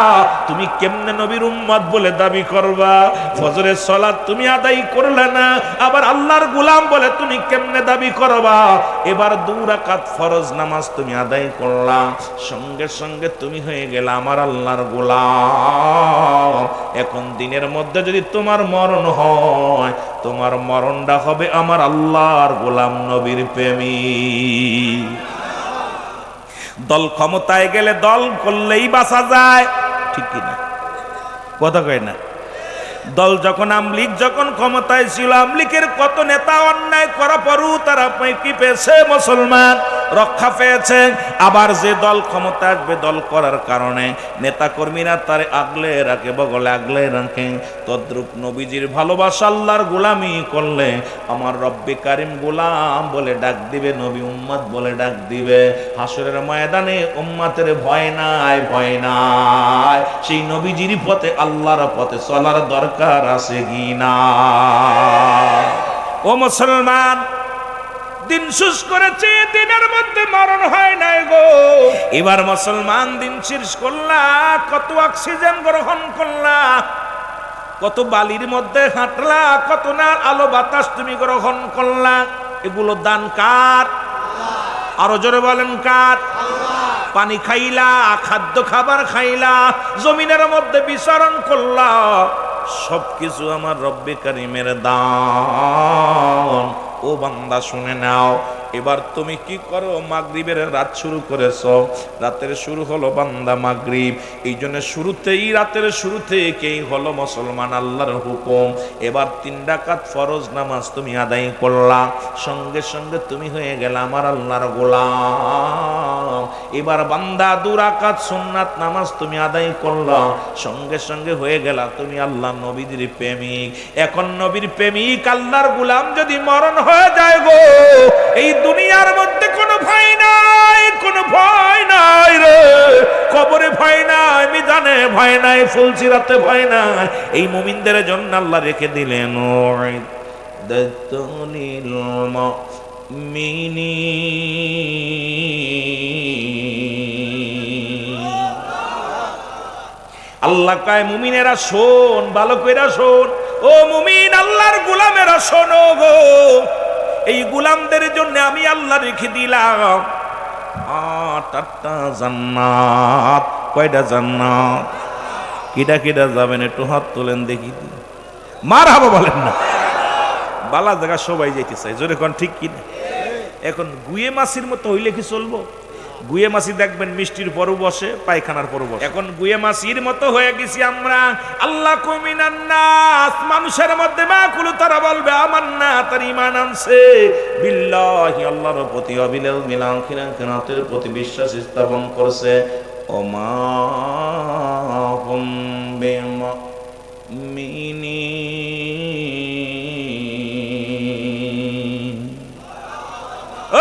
তুমি কেমনে নবীর উম্মত বলে দাবি করবা? ফজরের সালাত তুমি আদায় করলে না, আবার আল্লাহর গোলাম বলে তুমি কেমনে দাবি করবা? এবার 2 রাকাত ফরজ নামাজ তুমি আদায় করলা, সঙ্গে সঙ্গে তুমি হয়ে গেলে আমার আল্লাহর গোলাম। এখন দিনের মধ্যে যদি তোমার মরণ হয়, তোমার মরণটা হবে আমার আল্লাহর গোলাম নবীর প্রেমিক। দল ক্ষমতায় গেলে দল করলেই বাঁচা যায়, ঠিক কিনা? কথা কয় না? দল যখন আমলিগ যখন ক্ষমতায় ছিল, আমলিগের কত নেতা অন্যায় করা পরও তারা কি পেয়েছে? মুসলমান রক্ষা পেয়েছে। আবার যে দল ক্ষমতা আসবে, দল করার কারণে নেতা কর্মীরা তারে আগলে রাখে, বগলে আগলে রাখে। তদ্রূপ নবীজির ভালোবাসা, আল্লাহর গোলামি করলে আমার রব্বে কারিম গোলাম বলে ডাক দিবে, নবী উম্মত বলে ডাক দিবে। হাসরের ময়দানে উম্মতের ভয় নাই, ভয় নাই। সেই নবীজির পথে, আল্লাহর পথে চলার দরকার আছে কি না? ও মুসলমান, দিন শেষ করেছে, দিনের মধ্যে মরণ হয় নাই গো। এবার মুসলমান দিন শেষ করলা, কত অক্সিজেন গ্রহণ করলা, কত বালির মধ্যে হাঁটলা, কত না আলো বাতাস তুমি গ্রহণ করলা। এগুলো দান কার? আরো জোরে বলেন কার? পানি খাইলা, খাদ্য খাবার খাইলা, জমিনের মধ্যে বিচরণ করলা, সবকিছু আমার রব্বে কারিমের দান। ও বান্দা শুনে নাও, এবার তুমি কি করো? মাগরিবের রাত শুরু করেছো, রাতের শুরু হলো বান্দা মাগরিব। এই জন্য শুরুতেই, রাতের শুরু থেকেই হলো মুসলমান আল্লাহর হুকুম। এবার 3 রাকাত ফরজ নামাজ তুমি আদায় করলা, সঙ্গে সঙ্গে তুমি হয়ে গেলে আমার আল্লাহর গোলাম। এবার বান্দা 2 রাকাত সুন্নাত নামাজ তুমি আদায় করলা, সঙ্গে সঙ্গে হয়ে গেলা তুমি আল্লাহ নবীর প্রেমিক। এখন নবীর প্রেমিক আল্লাহর গোলাম যদি মরণ হয়ে যায় গো, এই দুনিয়ার মধ্যে কোনো ভয় নাই, কোনো ভয় নাই রে। কবরে ভয় নাই, মিজানে ভয় নাই, ফুলসিরাতে ভয় নাই। এই মুমিনদের জন্য আল্লাহ রেখে দিলেন দাতুনিল মুমিনিন। আল্লাহ কয় মুমিনেরা শোন, ভালো কইরা শোন। ও মুমিন, আল্লাহর গোলামেরা শোনো গো, এই গোলামদের জন্য আমি আল্লাহ রেখে দিলাম 8টা জান্নাত। কয়টা জান্নাত? কিটা কিটা যাবেন একটু হাত তোলেন দেখি, মারহাবা বলেন না। বালা জায়গা সবাই যেতে চাই, জোরে কোন ঠিক কিনা? এখন গুয়ে মাছির মতো হইলে কি চলবো? গুয়ে মাছি দেখবেন মিষ্টির পরও বসে, পায়খানার পরও বসে। এখন গুয়ে মাছির মতো হয়ে গেছি আমরা। আল্লাহ কুমিনান নাস, মানুষের মধ্যে মাকুলু, তারা বলবে আমান্না, তার ঈমান আনছে বিল্লাহি, আল্লাহর প্রতি, অবিল মিলান আখিরাতের প্রতি বিশ্বাস স্থাপন করছে। ওমা হুম বিমুমিনিন।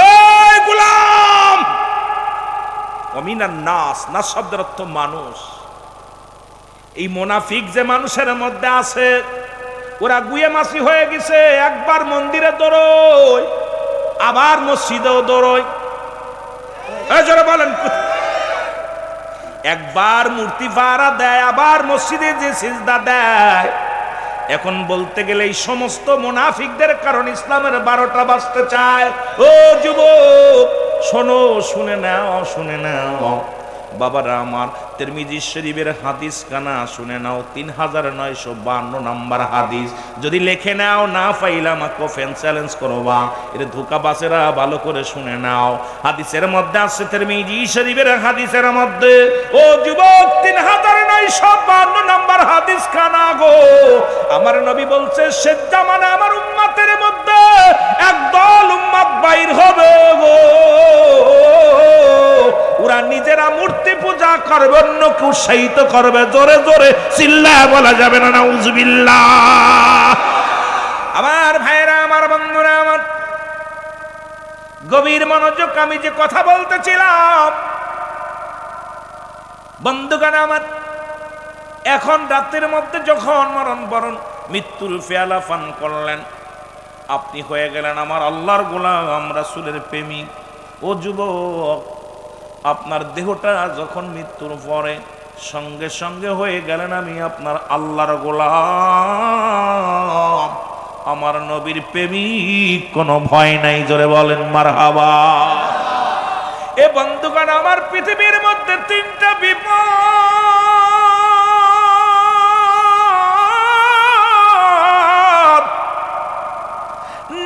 ওই গোলাম, অমিনান নাস, নাস শব্দের অর্থ মানুষ। এই মুনাফিক যে মানুষের মধ্যে আছে, ওরা গুয়ে মাছি হয়ে গেছে। একবার মন্দিরে দৌড়ই, আবার মসজিদেও দৌড়ই। জোরে বলেন। একবার মূর্তি পাহারা দেয়, আবার মসজিদে যে সিজদা দেয়। এখন বলতে গেলে এই সমস্ত মুনাফিকদের কারণ ইসলামের 12টা বাজতে চায়। ও যুবক শোনো, শুনে নাও, শুনে নাও বাবারা আমার। তিরমিজি শরীফের হাদিস কানা শুনে নাও, 3952 নম্বর হাদিস। যদি লেখে নাও, না পাইলাম আমাকে ফ্যান চ্যালেঞ্জ করবা। এর ধোকাবাজেরা ভালো করে শুনে নাও। হাদিসের মধ্যে আছে, তিরমিজি শরীফের হাদিসের মধ্যে, ও যুবক 3952 নম্বর হাদিস কানা গো। আমার নবী বলছে, শেষ জামানে আমার উম্মতের মধ্যে একদল উম্মত বাইর হবে গো, ওরা নিজেরা মূর্তি পূজা করবে, অন্যকে উৎসাহিত করবে। জোরে জোরে চিল্লায় বলা যাবে না নাউজুবিল্লাহ। আমার ভাইরা, আমার বন্ধুরা, আমার গভীর মনোযোগ, আমি যে কথা বলতেছিলাম বন্ধুগণ আমার, এখন রাতের মধ্যে যখন মরণ বরণ মৃত্যুর পেয়ালা পান করলেন, আপনি হয়ে গেলেন আমার আল্লাহর গোলাম, রাসূলের প্রেমিক। ও যুবক, আপনার দেহটা যখন মৃত্যুর পরে সঙ্গে সঙ্গে হয়ে গেলেন আমি আপনার আল্লাহর গোলাম, আমার নবীর প্রেমিক, কোনো ভয় নাই। জোরে বলেন মারহাবা। এ বন্ধুগণ আমার, পৃথিবীর মধ্যে তিনটা বিপদ।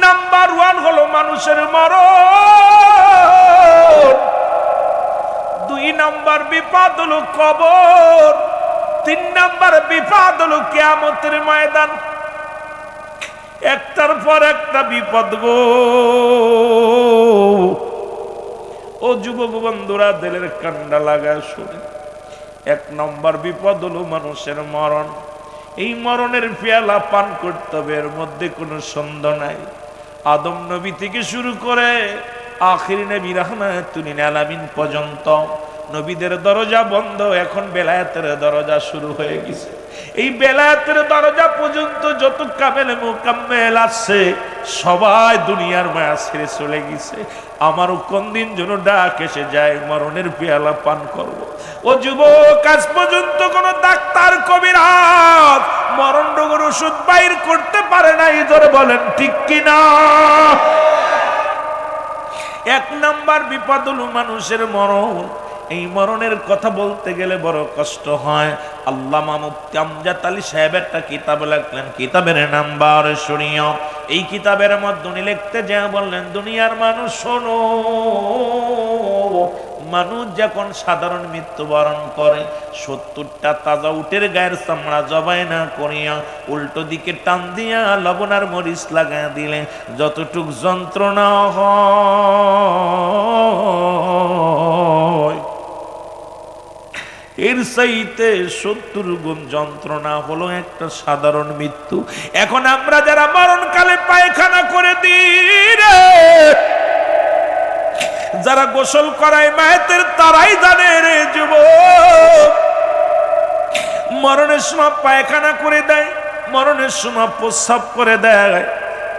নাম্বার 1 হলো মানুষের মরণ, 2 নাম্বার বিপদ হলো কবর, 3 নাম্বার বিপদ হলো কিয়ামতের ময়দান। একটার পর একটা বিপদ গো। ও যুবক বন্ধুরা, দিলের কান্ডা লাগায় শুনে, 1 নম্বর বিপদ হলো মানুষের মরণ। এই মরণের পেয়ালা পান করতে হবে, এর মধ্যে কোনো সন্দেহ নাই। আদম নবী থেকে শুরু করে আখির নবী রাহমাতুল লিল আলামিন পর্যন্ত নবীদের দরজা বন্ধ, এখন বেলায়েতের দরজা শুরু হয়ে গেছে। এই বেলায়েতের দরজা পর্যন্ত যত কামেল মুকাম্মেল আছে সবাই দুনিয়ার মায়া ছেড়ে চলে গেছে। আমারও কোন দিন যেন ডাক এসে যায়, মরণের পেয়ালা পান করব। ও যুবক, আজ পর্যন্ত কোন ডাক্তার কবিরাজ মরণ রোগের ওষুধ বাইর করতে পারে নাই। ধরে বলেন ঠিক কিনা? 1 নাম্বার বিপদ হলো মানুষের মরণ। এই মরণের কথা বলতে গেলে বড় কষ্ট হয়। আল্লামা মুফতি আমজাদ আলী সাহেব একটা কিতাব লিখলেন, কিতাবের নাম বারে শরীয়হ। এই কিতাবের মধ্যে উনি লিখতে যা বললেন, দুনিয়ার মানুষ শোনো, মানুষ যখন সাধারণ মৃত্যুবরণ করে 70টা তাজা উটের গায়ের চামড়া জবাই না করিয়া উল্টো দিকে টান দিয়া লবণ আর মরিচ লাগাইয়া দিলে যতটুক যন্ত্রণা হয়, এর চাইতে 70 গুণ যন্ত্রণা হলো একটা সাধারণ মৃত্যু। এখন আমরা যারা মরণকালে পায়খানা করে দিই রে, যারা গোসল করায় মায়েদের, তারাই জানে রে যুবক, মরণের সময় পায়খানা করে দেয়, মরণের সময় প্রস্রাব করে দেয়,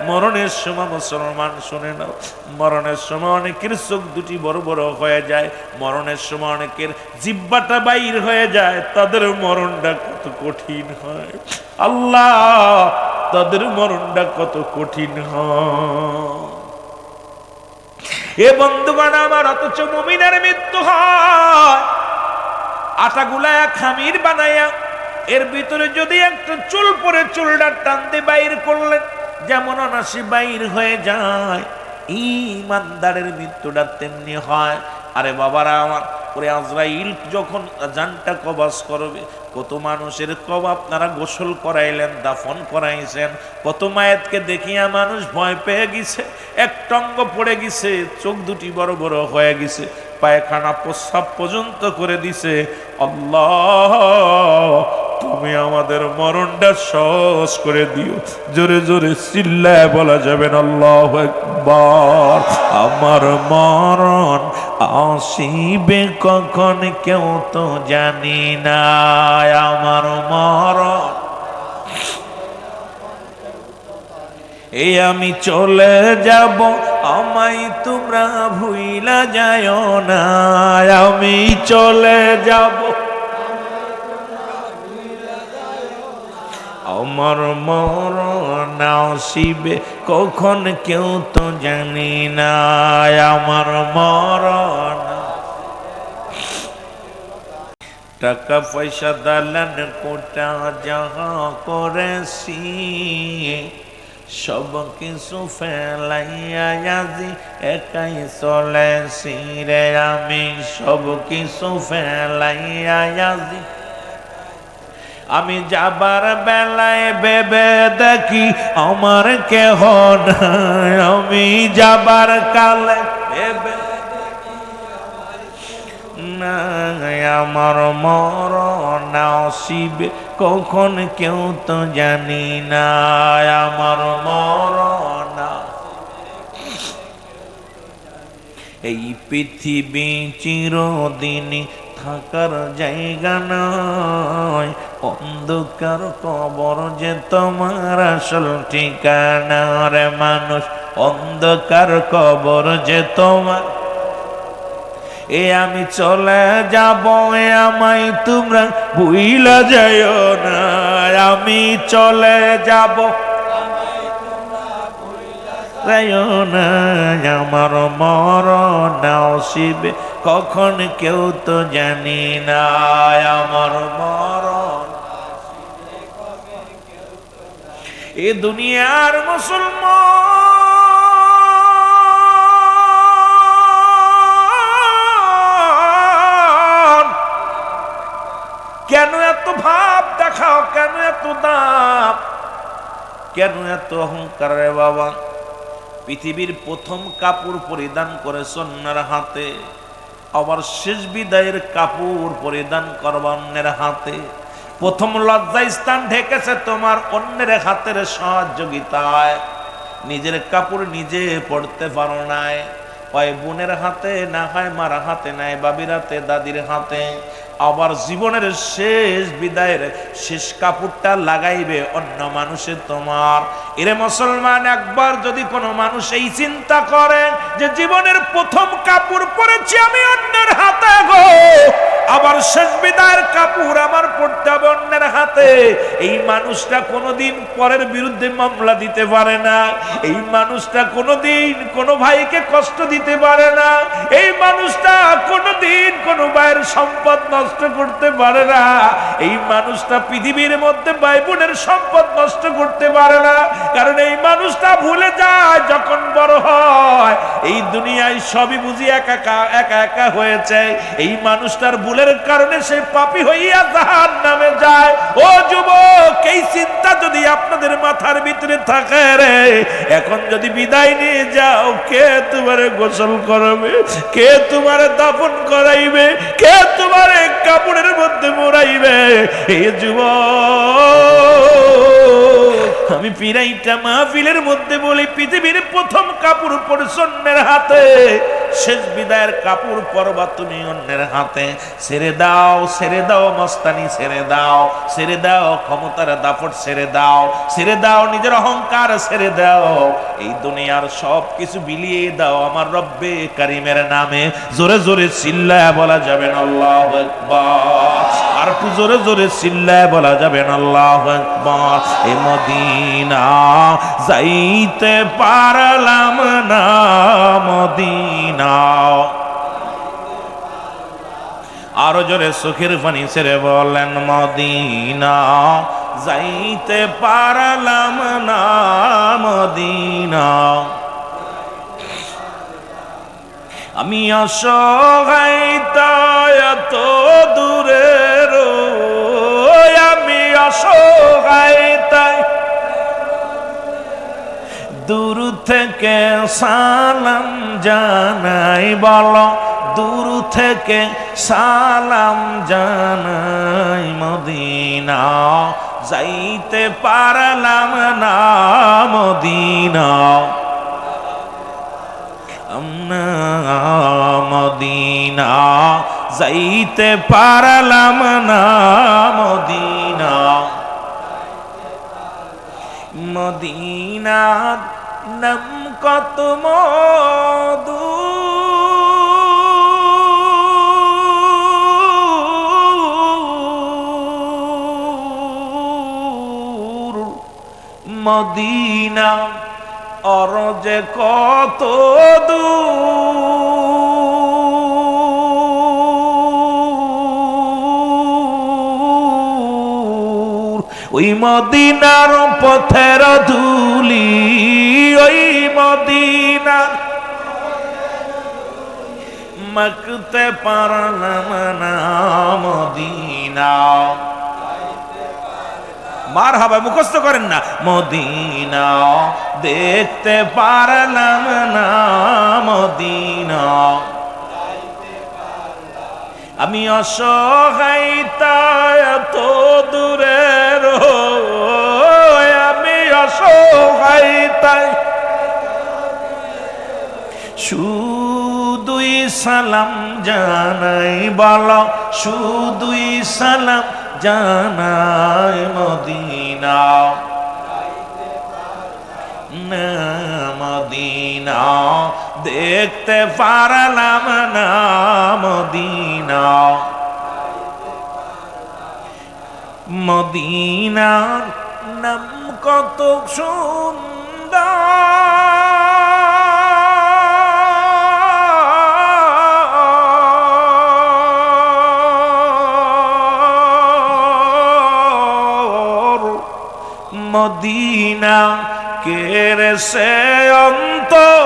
মরণের সময় মুসলমান শুনে নাও, মরণের সময় অনেকের চোখ দুটি বড় বড় হয়ে যায়, মরণের সময় অনেকের জিহ্বাটা বাইর হয়ে যায়। তাদের মরণটা কত কঠিন হয় আল্লাহ, তাদের মরণটা কত কঠিন হয়। এ বন্ধুগণ আমার, অথচ মুমিনের মৃত্যু হয় আটা গুলায়া খামির বানায়া, এর ভিতরে যদি একটা চুল পরে চুলটা টান দিয়ে বাইর করলেন যেমন অনাসি বাইর হয়ে যায়, ঈমানদারের মৃত্যুটা তেমনি হয়। আরে বাবারা আমার, ওরে আজরাইল যখন জানটা কবজ করবে, কত মানুষের আপনারা গোসল করাইলেন, দাফন করাইছেন, কত মায়েতকে দেখিয়া মানুষ ভয় পেয়ে গেছে, এক টঙ্গ পড়ে গেছে, চোখ দুটি বড় বড় হয়ে গেছে, পায়খানা প্রস্রাব পর্যন্ত করে দিছে। আল্লাহ, তুমি আমাদের মরণটা সহজ করে দিও। জোরে জোরে চিল্লায় বলা যাবেন আল্লাহু আকবার। আমার মরণ আসিবে কখন কেউ তো জানি না, আমার মরণ এই আমি চলে যাব, আমায় তোমরা ভুইলা যাও না, আমি চলে যাব, আমার মরণ আসিবে কখন কেউ তো জানি না, আমার মরণ। টাকা পয়সা দালান কোটা যাহা করেছি, সব কিছু ফেলাইয়া আজি একাই চলেছি রে, আমি সব কিছু ফেলাইয়া আজি। আমি যাবার বেলায় ভেবে দেখি আমার কেহ নাই, আমি যাবার কালে ভেবে নাই আমার মরণ আসিবে কখন কেউ তো জানি না, আমার মরণ। এই পৃথিবী চিরদিনই থাকার জায়গা নয়, অন্ধকার কবর যে তোমার আসল ঠিকানা রে মানুষ, অন্ধকার কবর যে তোমার। এ আমি চলে যাব, এ আমায় তোমরা ভুইলা যাইও না, আমি চলে যাব না, আমার মরণ আসিবে কখন কেউ তো জানি না, আমার মরণ। এ দুনিয়ার মুসলমান কেন এত ভাব দেখাও, কেন এত দাম, কেন এত অহংকার রে বাবা? পৃথিবীর প্রথম কাপড় পরিধান করে অন্যের হাতে, আবার শেষ বিদায়ের কাপড় পরিধান করবা অন্যের হাতে। প্রথম লজ্জা স্থান ঢেকেছে তোমার অন্যের হাতের সহযোগিতায়, নিজের কাপড় নিজে পড়তে পারো নাই, হয় বোনের হাতে, না হয় মার হাতে, নাই বাবির হাতে, দাদির হাতে। আবার জীবনের শেষ বিদায়ের শেষ কাপড়টা লাগাইবে অন্য মানুষের তোমার। এরে মুসলমান, একবার যদি কোনো মানুষ এই চিন্তা করে যে জীবনের প্রথম কাপড় পরেছি আমি অন্যের হাতে গো, আবার শেষ বিদায়ের কাপড় আমার পড়তে হবে অন্যের হাতে, এই মানুষটা কোনোদিন পরের বিরুদ্ধে মামলা দিতে পারে না, এই মানুষটা কোনোদিন কোনো ভাইকে কষ্ট দিতে পারে না, এই মানুষটা কোনোদিন কোনো ভাইয়ের সম্পদ নষ্ট করতে পারে না, এই মানুষটা পৃথিবীর মধ্যে ভাই বোনের সম্পদ নষ্ট করতে পারে না। কারণ এই মানুষটা ভুলে যায় যখন বড় হয় এই দুনিয়ায় সবই বুঝি একা একা হয়েছে, এই মানুষটার ভুলের কারণে সে পাপী হইয়া জাহান্নামে যায়। ও যুবক, এই চিন্তা যদি আপনাদের মাথার ভিতরে থাকে রে, এখন যদি বিদায় নিয়ে যাও, কে তোমারে গোসল করবে, কে তোমারে দাফন করাইবে, কে তোমারে কাপড়ের মধ্যে মোড়াইবে? এই যুবক, আমি পিরাইটা মাহফিলের মধ্যে বলি, পৃথিবীর প্রথম কাপড় পড়ছ অন্যের হাতে, শেষ বিদায়ের কাপড় পরবা তুমি অন্যের হাতে। ছেড়ে দাও, ছেড়ে দাও মস্তানি, ছেড়ে দাও, ছেড়ে দাও ক্ষমতার দাপট, ছেড়ে দাও, ছেড়ে দাও নিজের অহংকার, ছেড়ে দাও এই দুনিয়ার সব কিছু বিলিয়ে দাও আমার রব্বে কারিমের নামে। জোরে জোরে চিল্লায় বলা যাবে না আল্লাহু আকবার, আর একটু জোরে জোরে চিল্লায় বলা যাবে না আল্লাহু আকবার। এ মদিনা যাইতে পারলাম না, মদিনা আরো জোরে চোখের পানি ছেড়ে বলেন, মদিনা যাইতে পারলাম না, মদিনা। আমি অসহায় এত দূরে রই, আমি অসহায় দূর থেকে সালাম জানাই, বলো দূর থেকে সালাম জানাই, মদিনা যাইতে পারলাম না, মদিনা মদিনা যাইতে পারলাম না, মদিনা। মদিনার নাম কত মধু, মদিনা অরজে কত দূর, ওই মদিনার পথের ধুলি, ওই মদিনার মাখতে পারলাম না, মদিনা মারহাবা মুখস্থ করেন না। মদিনা দেখতে পারলাম না, মদিনা আমি অসহায় তাই এত দূরের, আমি অসহায় তাই শুধুই সালাম জানাই, বলো শুধুই সালাম জানাই মদিনা না, মদিনা দেখতে পারলাম না, মদিনা মদিনার নাম কত সুন্দর, মদিনা কেরে সে অন্তর,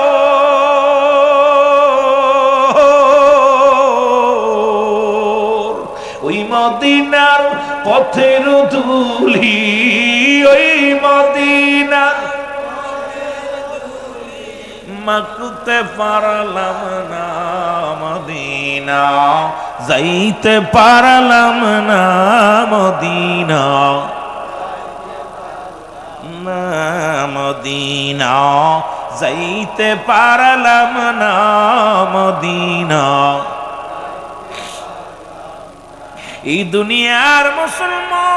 ওই মদিনার পথের ধুলি, ওই মদিনার মাকুতে পারলাম না, মদিনা যাইতে পারলাম না, মদিনা না, মদিনা যাইতে পারলাম না, মদিনা এই দুনিয়ার মুসলমান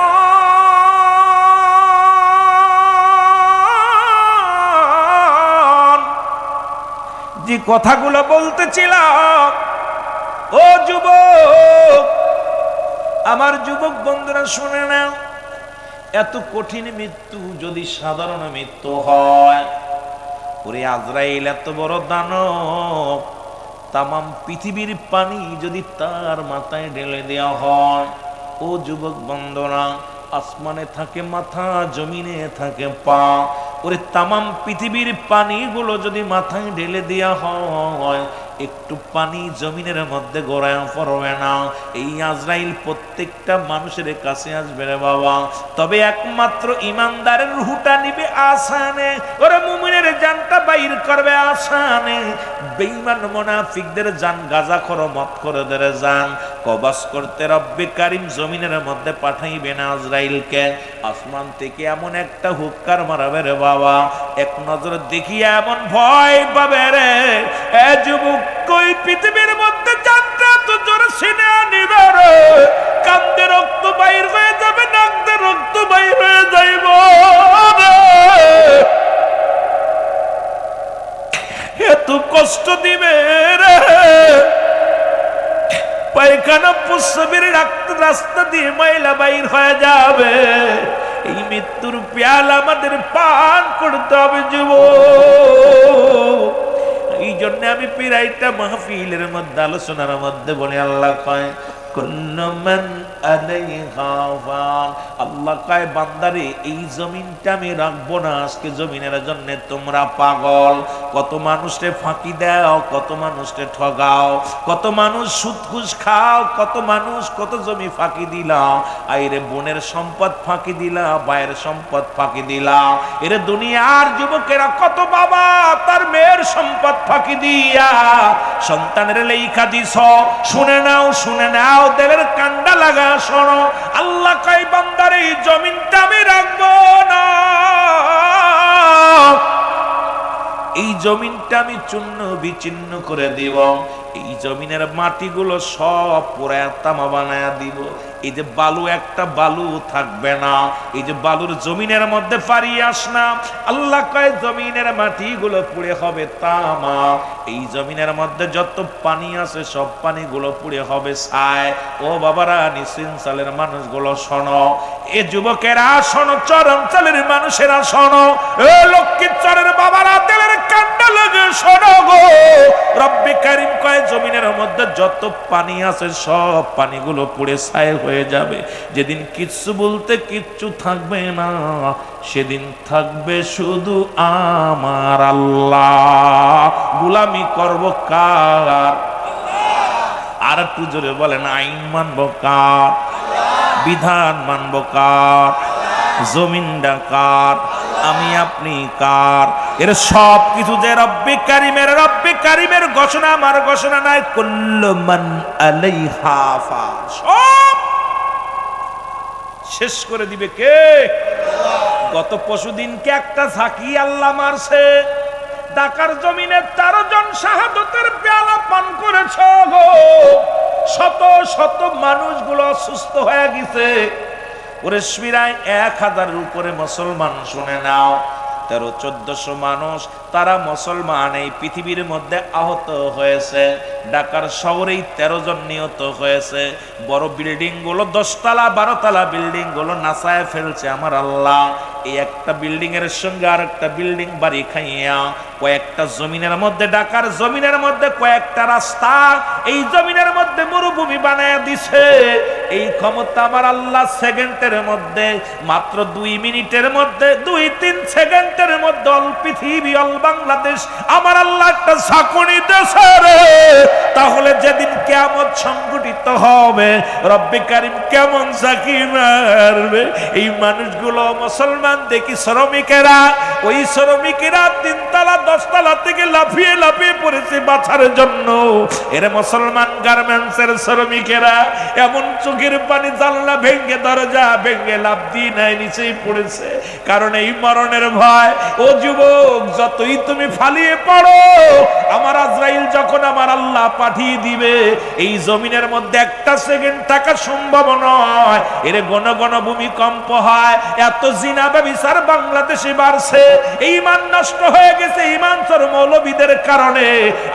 যে কথাগুলো বলতেছিলাম, ও যুবক, আমার যুবক বন্ধুরা শুনে নাও, এত কঠিন মৃত্যু যদি সাধারণ মৃত্যু হয়, ওরে আজরাইল এত বড় দানব, তামাম পৃথিবীর পানি যদি তার মাথায় ঢেলে দেওয়া হয়, ও যুবক বন্ধুরা, আসমানে থাকে মাথা, জমিনে থাকে পা, ওরে তামাম পৃথিবীর পানিগুলো যদি মাথায় ঢেলে দেওয়া হয়, একটু পানি জমিনের মধ্যে গড়ায় পড়বে না। এই আজরাইল প্রত্যেকটা মানুষের কাছে আসবে রে বাবা, তবে একমাত্র ইমানদারের রুহটা নিবে আসানে, ওরে মুমিনের জানটা বাইর করবে আসানে, বেঈমান মুনাফিকদের জান গাজাখোর মদখোরদের জান কবজ করতে রব্বে কারীম জমিনের মধ্যে পাঠাইবে না আজরাইলকে। আসমান থেকে এমন একটা হুক্কার মারাবে রে বাবা, এক নজর দেখিয়া এমন ভয় পাবে রে, এ যুবক কই পৃথিবীর মধ্যে জানটা তো জোরে সিনে নিবে রে, কান্দে রক্ত বাইর হয়ে যাবে, নাকতে রক্ত বাইর হয়ে যাইব রে, এত কষ্ট দিবে রে, পায়খানা প্রস্রাবের রাস্তা দিয়ে ময়লা বাইর হয়ে যাবে। এই মৃত্যুর পেয়াল আমাদের পান করতে হবে যুবক। এই জন্য আমি পিরাইটা মাহফিলের মধ্যে আলোচনার মধ্যে বলি, আল্লাহ কয় কুল্লু মান আলাইহা ফান, আল্লাহ কয় বান্দারে এই জমিনটা আমি রাখবো না, আজকে জমিনের জন্য তোমরা পাগল, কত মানুষকে ফাঁকি দাও, কত মানুষকে ঠগাও, কত মানুষ সুদ ঘুষ খাও, কত মানুষ কত জমি ফাঁকি দিলা, আইরে বোনের সম্পদ ফাঁকি দিলা, ভাইয়ের সম্পদ ফাঁকি দিলা, এর দুনিয়ার যুবকেরা কত বাবা তার মেয়ের সম্পদ ফাঁকি দিয়া সন্তানের লেখা দিছ, শুনে নাও শুনে নাও, দেলের কান্ডা লাগা শোনো, আল্লাহ কয় বান্দার এই জমিনটা আমি রাখবো না, এই জমিনটা আমি চূর্ণ বিচ্ছিন্ন করে দিব, এই জমিনের মাটিগুলো সব পুরায়া তামা বানায়া দিব, এই যে বালু একটা বালু থাকবে না, এই যে বালুর জমিনের মধ্যে পারি আস না, আল্লাহ কয় জমিনের মাটিগুলো পুড়ে হবে তামা, এই জমিনের মধ্যে যত পানি আছে সব পানিগুলো পুড়ে হবে ছাই। ও বাবারা নিশ্চিন্তালের মানুষগুলো শোনো, এ যুবকেরা শোনো, চরাঞ্চলের মানুষেরা শোনো, এ লক্ষ্মীচরের বাবারা তেলের কান্ডা লাগে শোনো গো, রব্বে কারীম কয় জমিনের মধ্যে যত পানি আছে সব পানিগুলো পুড়ে ছাই হয়ে যাবে, যেদিন কিচ্ছু বলতে কিচ্ছু থাকবে না, সেদিন থাকবে শুধু আমার আল্লাহ, গোলামি করব কার, আর একটু জোরে বলেন আইন মানব কার, বিধান মানব কার, জমিনটা কার, আমি আপনি কার? এর সব কিছু যে রব্বে কারিমের ঘোষণা, আমার ঘোষণা নাই। কুল্লু মান আলাইহা ফান, সব শেষ করে দিবে কে? গত পরশুদিনকে একটা ঝাঁকি আল্লাহ মারছে, ঢাকার জমিনে 13 জন শাহাদতের পেয়ালা পান করেছ গো। শত শত মানুষগুলো অসুস্থ হয়ে গেছে। ওরে শিরায় 1000-এর উপরে মুসলমান, শুনে নাও, 1300-1400 মানুষ তারা মুসলমান এই পৃথিবীর মধ্যে আহত হয়েছে। ঢাকার শহরেই 13 জন নিহত হয়েছে। বড় বিল্ডিং গুলো 10 তলা 12 তলা বিল্ডিং গুলো নাসায় ফেলছে আমার আল্লাহ। এই একটা বিল্ডিং এর সঙ্গে আর একটা বিল্ডিং বাড়ি খাইয়া কয়েকটা জমিনের মধ্যে, ঢাকার জমিনের মধ্যে কয়েকটা রাস্তা, এই জমিনের মধ্যে মরুভূমি বানায় দিছে। এই ক্ষমতা আমার আল্লাহ সেকেন্ডের মধ্যে, মাত্র 2 মিনিটের মধ্যে, 2-3 সেকেন্ডের মধ্যে অল পৃথিবী, অল বাংলাদেশ আমার আল্লাহ একটা ঝাঁকুনি দেশে রে। তাহলে যেদিন কিয়ামত সংঘটিত হবে, রব্বে কারিম কেমন ঝাঁকি মারবে। এই মানুষগুলো মুসলমান দেখি শ্রমিকেরা, ওই শ্রমিকেরা 3 তলা 10 তলা থেকে লাফিয়ে লাফিয়ে পড়েছে বাঁচার জন্য। এর মুসলমান গার্মেন্টসের শ্রমিকেরা এমন চোখের পানি, জানলা ভেঙে দরজা ভেঙে লাফ দিয়ে নাই নিচেই পড়েছে, কারণ এই মরণের ভয়। ও যুবক, যতই তুমি ফালিয়ে পড়ো, আমার আজরাইল যখন আমার আল্লাহ পাঠিয়ে দিবে, এই জমিনের মধ্যে একটা সেকেন্ড থাকা সম্ভব নয়। এর ঘন ঘন ভূমিকম্প হয়। এত জিনা ব্যভিচার বাংলাদেশে বাড়ছে, ঈমান নষ্ট হয়ে গেছে ঈমানচোর মৌলবীদের কারণে,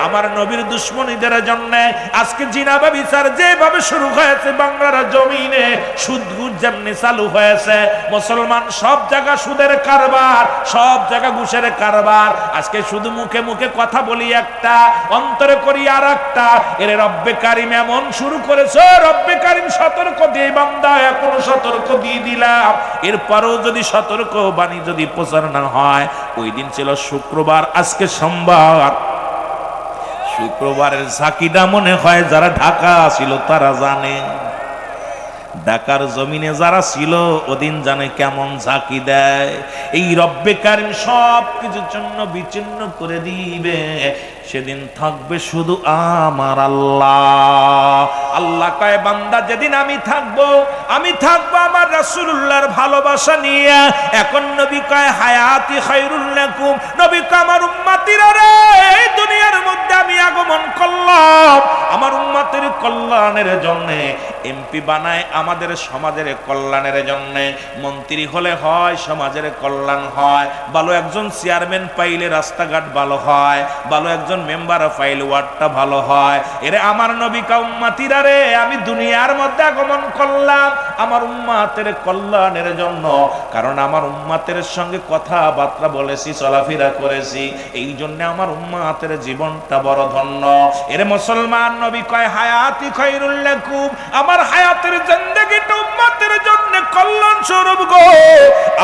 আমার নবীর দুশমনীদের জন্য। আজকে জিনা ব্যভিচার যেভাবে শুরু হয়েছে বাংলার জমিনে, সুদ ঘুষ যেমনি চালু হয়েছে, মুসলমান সব জায়গা সুদের কারবার, সব জায়গা ঘুষের কারবার। আজকে শুধু মুখে মুখে কথা বলি একটা, অন্তরে করি আর একটা। এর রব্বে কারিম এমন শুরু করেছে, রব্বে কারিম সতর্ক দিয়ে, বান্দা এখন সতর্ক দিয়ে দিলাম। এরপরও যদি সতর্ক বাণী যদি প্রচার না হয়, ওই দিন ছিল শুক্রবার, আজকে সোমবার। শুক্রবারের ঝাঁকিটা মনে হয় যারা ঢাকা ছিল তারা জানে, ঢাকার জমিনে যারা ছিল ওদিন জানে কেমন ঝাঁকি দেয়। এই রব্বে কারিম সব কিছুর জন্য বিচ্ছিন্ন করে দিবে। সেদিন থাকবে শুধু আমার আল্লাহ। আল্লাহ কয়, বান্দা যেদিন আমি থাকবো আমার রাসূলুল্লাহর ভালোবাসা নিয়ে। এখন নবী কয়, হায়াতি খায়রুল লাকুম, নবী কয় আমার উম্মতিরা রে, এই দুনিয়ার মধ্যে আমি আগমন করলাম আমার উম্মতের কল্যাণের জন্য। এমপি বানায় আমাদের সমাজের কল্যাণের জন্য, মন্ত্রী হলে হয় সমাজের কল্যাণ হয়, ভালো একজন চেয়ারম্যান পাইলে রাস্তাঘাট ভালো হয়, ভালো একজন মেম্বার পাইলে ওয়ার্ডটা ভালো হয়। এরে আমার নবী কা উম্মতিরা রে, আমি দুনিয়ার মধ্যে আগমন করলাম আমার উম্মতের কল্যাণের জন্য। কারণ আমার উম্মতের সঙ্গে কথাবার্তা বলেছি, চলাফেরা করেছি, এই জন্য আমার উম্মতের জীবনটা বড় ধন্য। এরে মুসলমান, নবী কয় হায়াতি খায়রুল লাকুম, আমার হায়াতের জিন্দেগিটা উম্মতের জন্য কল্যাণ স্বরূপ গো।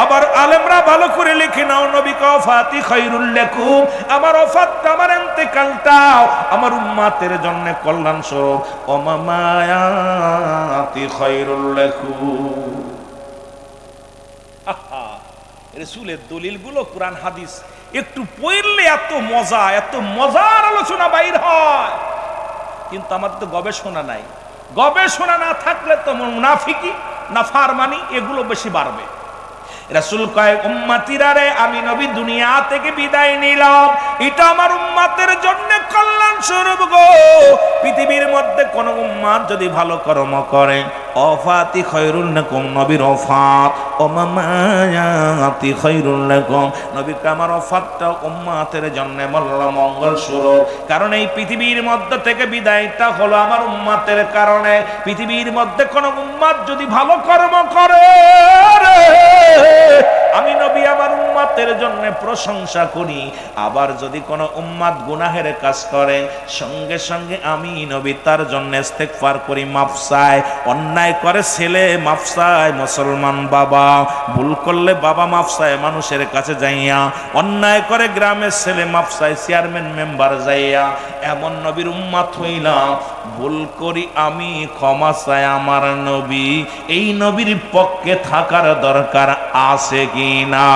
আবার আলেমরা ভালো করে লিখে নাও, নবী কয় ওয়াফাতি খায়রুল লাকুম, আমার ওয়াফাতটা, আমার ইন্তেকালটাও আমার উম্মতের জন্য কল্যাণ স্বরূপ। ওমা মায়াতি খায়রুল লাকুম। রাসূলের দলিলগুলো কোরআন হাদিস একটু পড়লে এত মজা, এত মজার আলোচনা বাইর হয়, কিন্তু আমাদের তো গবেষণা নাই। গবেষণা না থাকলে তো মুনাফিকি, নাফরমানি এগুলো বেশি বাড়বে। রাসূল কয়, উম্মতিরা রে, আমি নবী দুনিয়া থেকে বিদায় নিলাম, এটা আমার উম্মতের জন্য কল্যাণ স্বরূপ গো। পৃথিবীর মধ্যে কোন উম্মত যদি ভালো কর্ম করে, ওয়াফাতি খায়রুল লাকুম, নবীর ওয়াফাত, ওমা মায়াতি খায়রুল লাকুম, নবী আমার ওয়াফাতটা উম্মতের জন্য মঙ্গল স্বরূপ। কারণ এই পৃথিবীর মধ্যে থেকে বিদায়টা হলো আমার উম্মতের কারণে। পৃথিবীর মধ্যে কোন উম্মত যদি ভালো কর্ম করে, আমি নবী আমার উম্মতের জন্য প্রশংসা করি। আবার যদি কোনো উম্মত গুনাহের কাজ করে, সঙ্গে সঙ্গে আমি নবী তার জন্য ইস্তেগফার করি, মাফ চাই। অন্যায় করে ছেলে মাফ চায়, মুসলমান বাবা ভুল করলে বাবা মাফ চায় মানুষের কাছে যাইয়া, অন্যায় করে গ্রামের ছেলে মাফ চায় চেয়ারম্যান মেম্বার যাইয়া। এমন নবীর উম্মত হইলাম, ভুল করি আমি, ক্ষমা চাই আমার নবী। এই নবীর পক্ষে থাকার দরকার আছে কি না?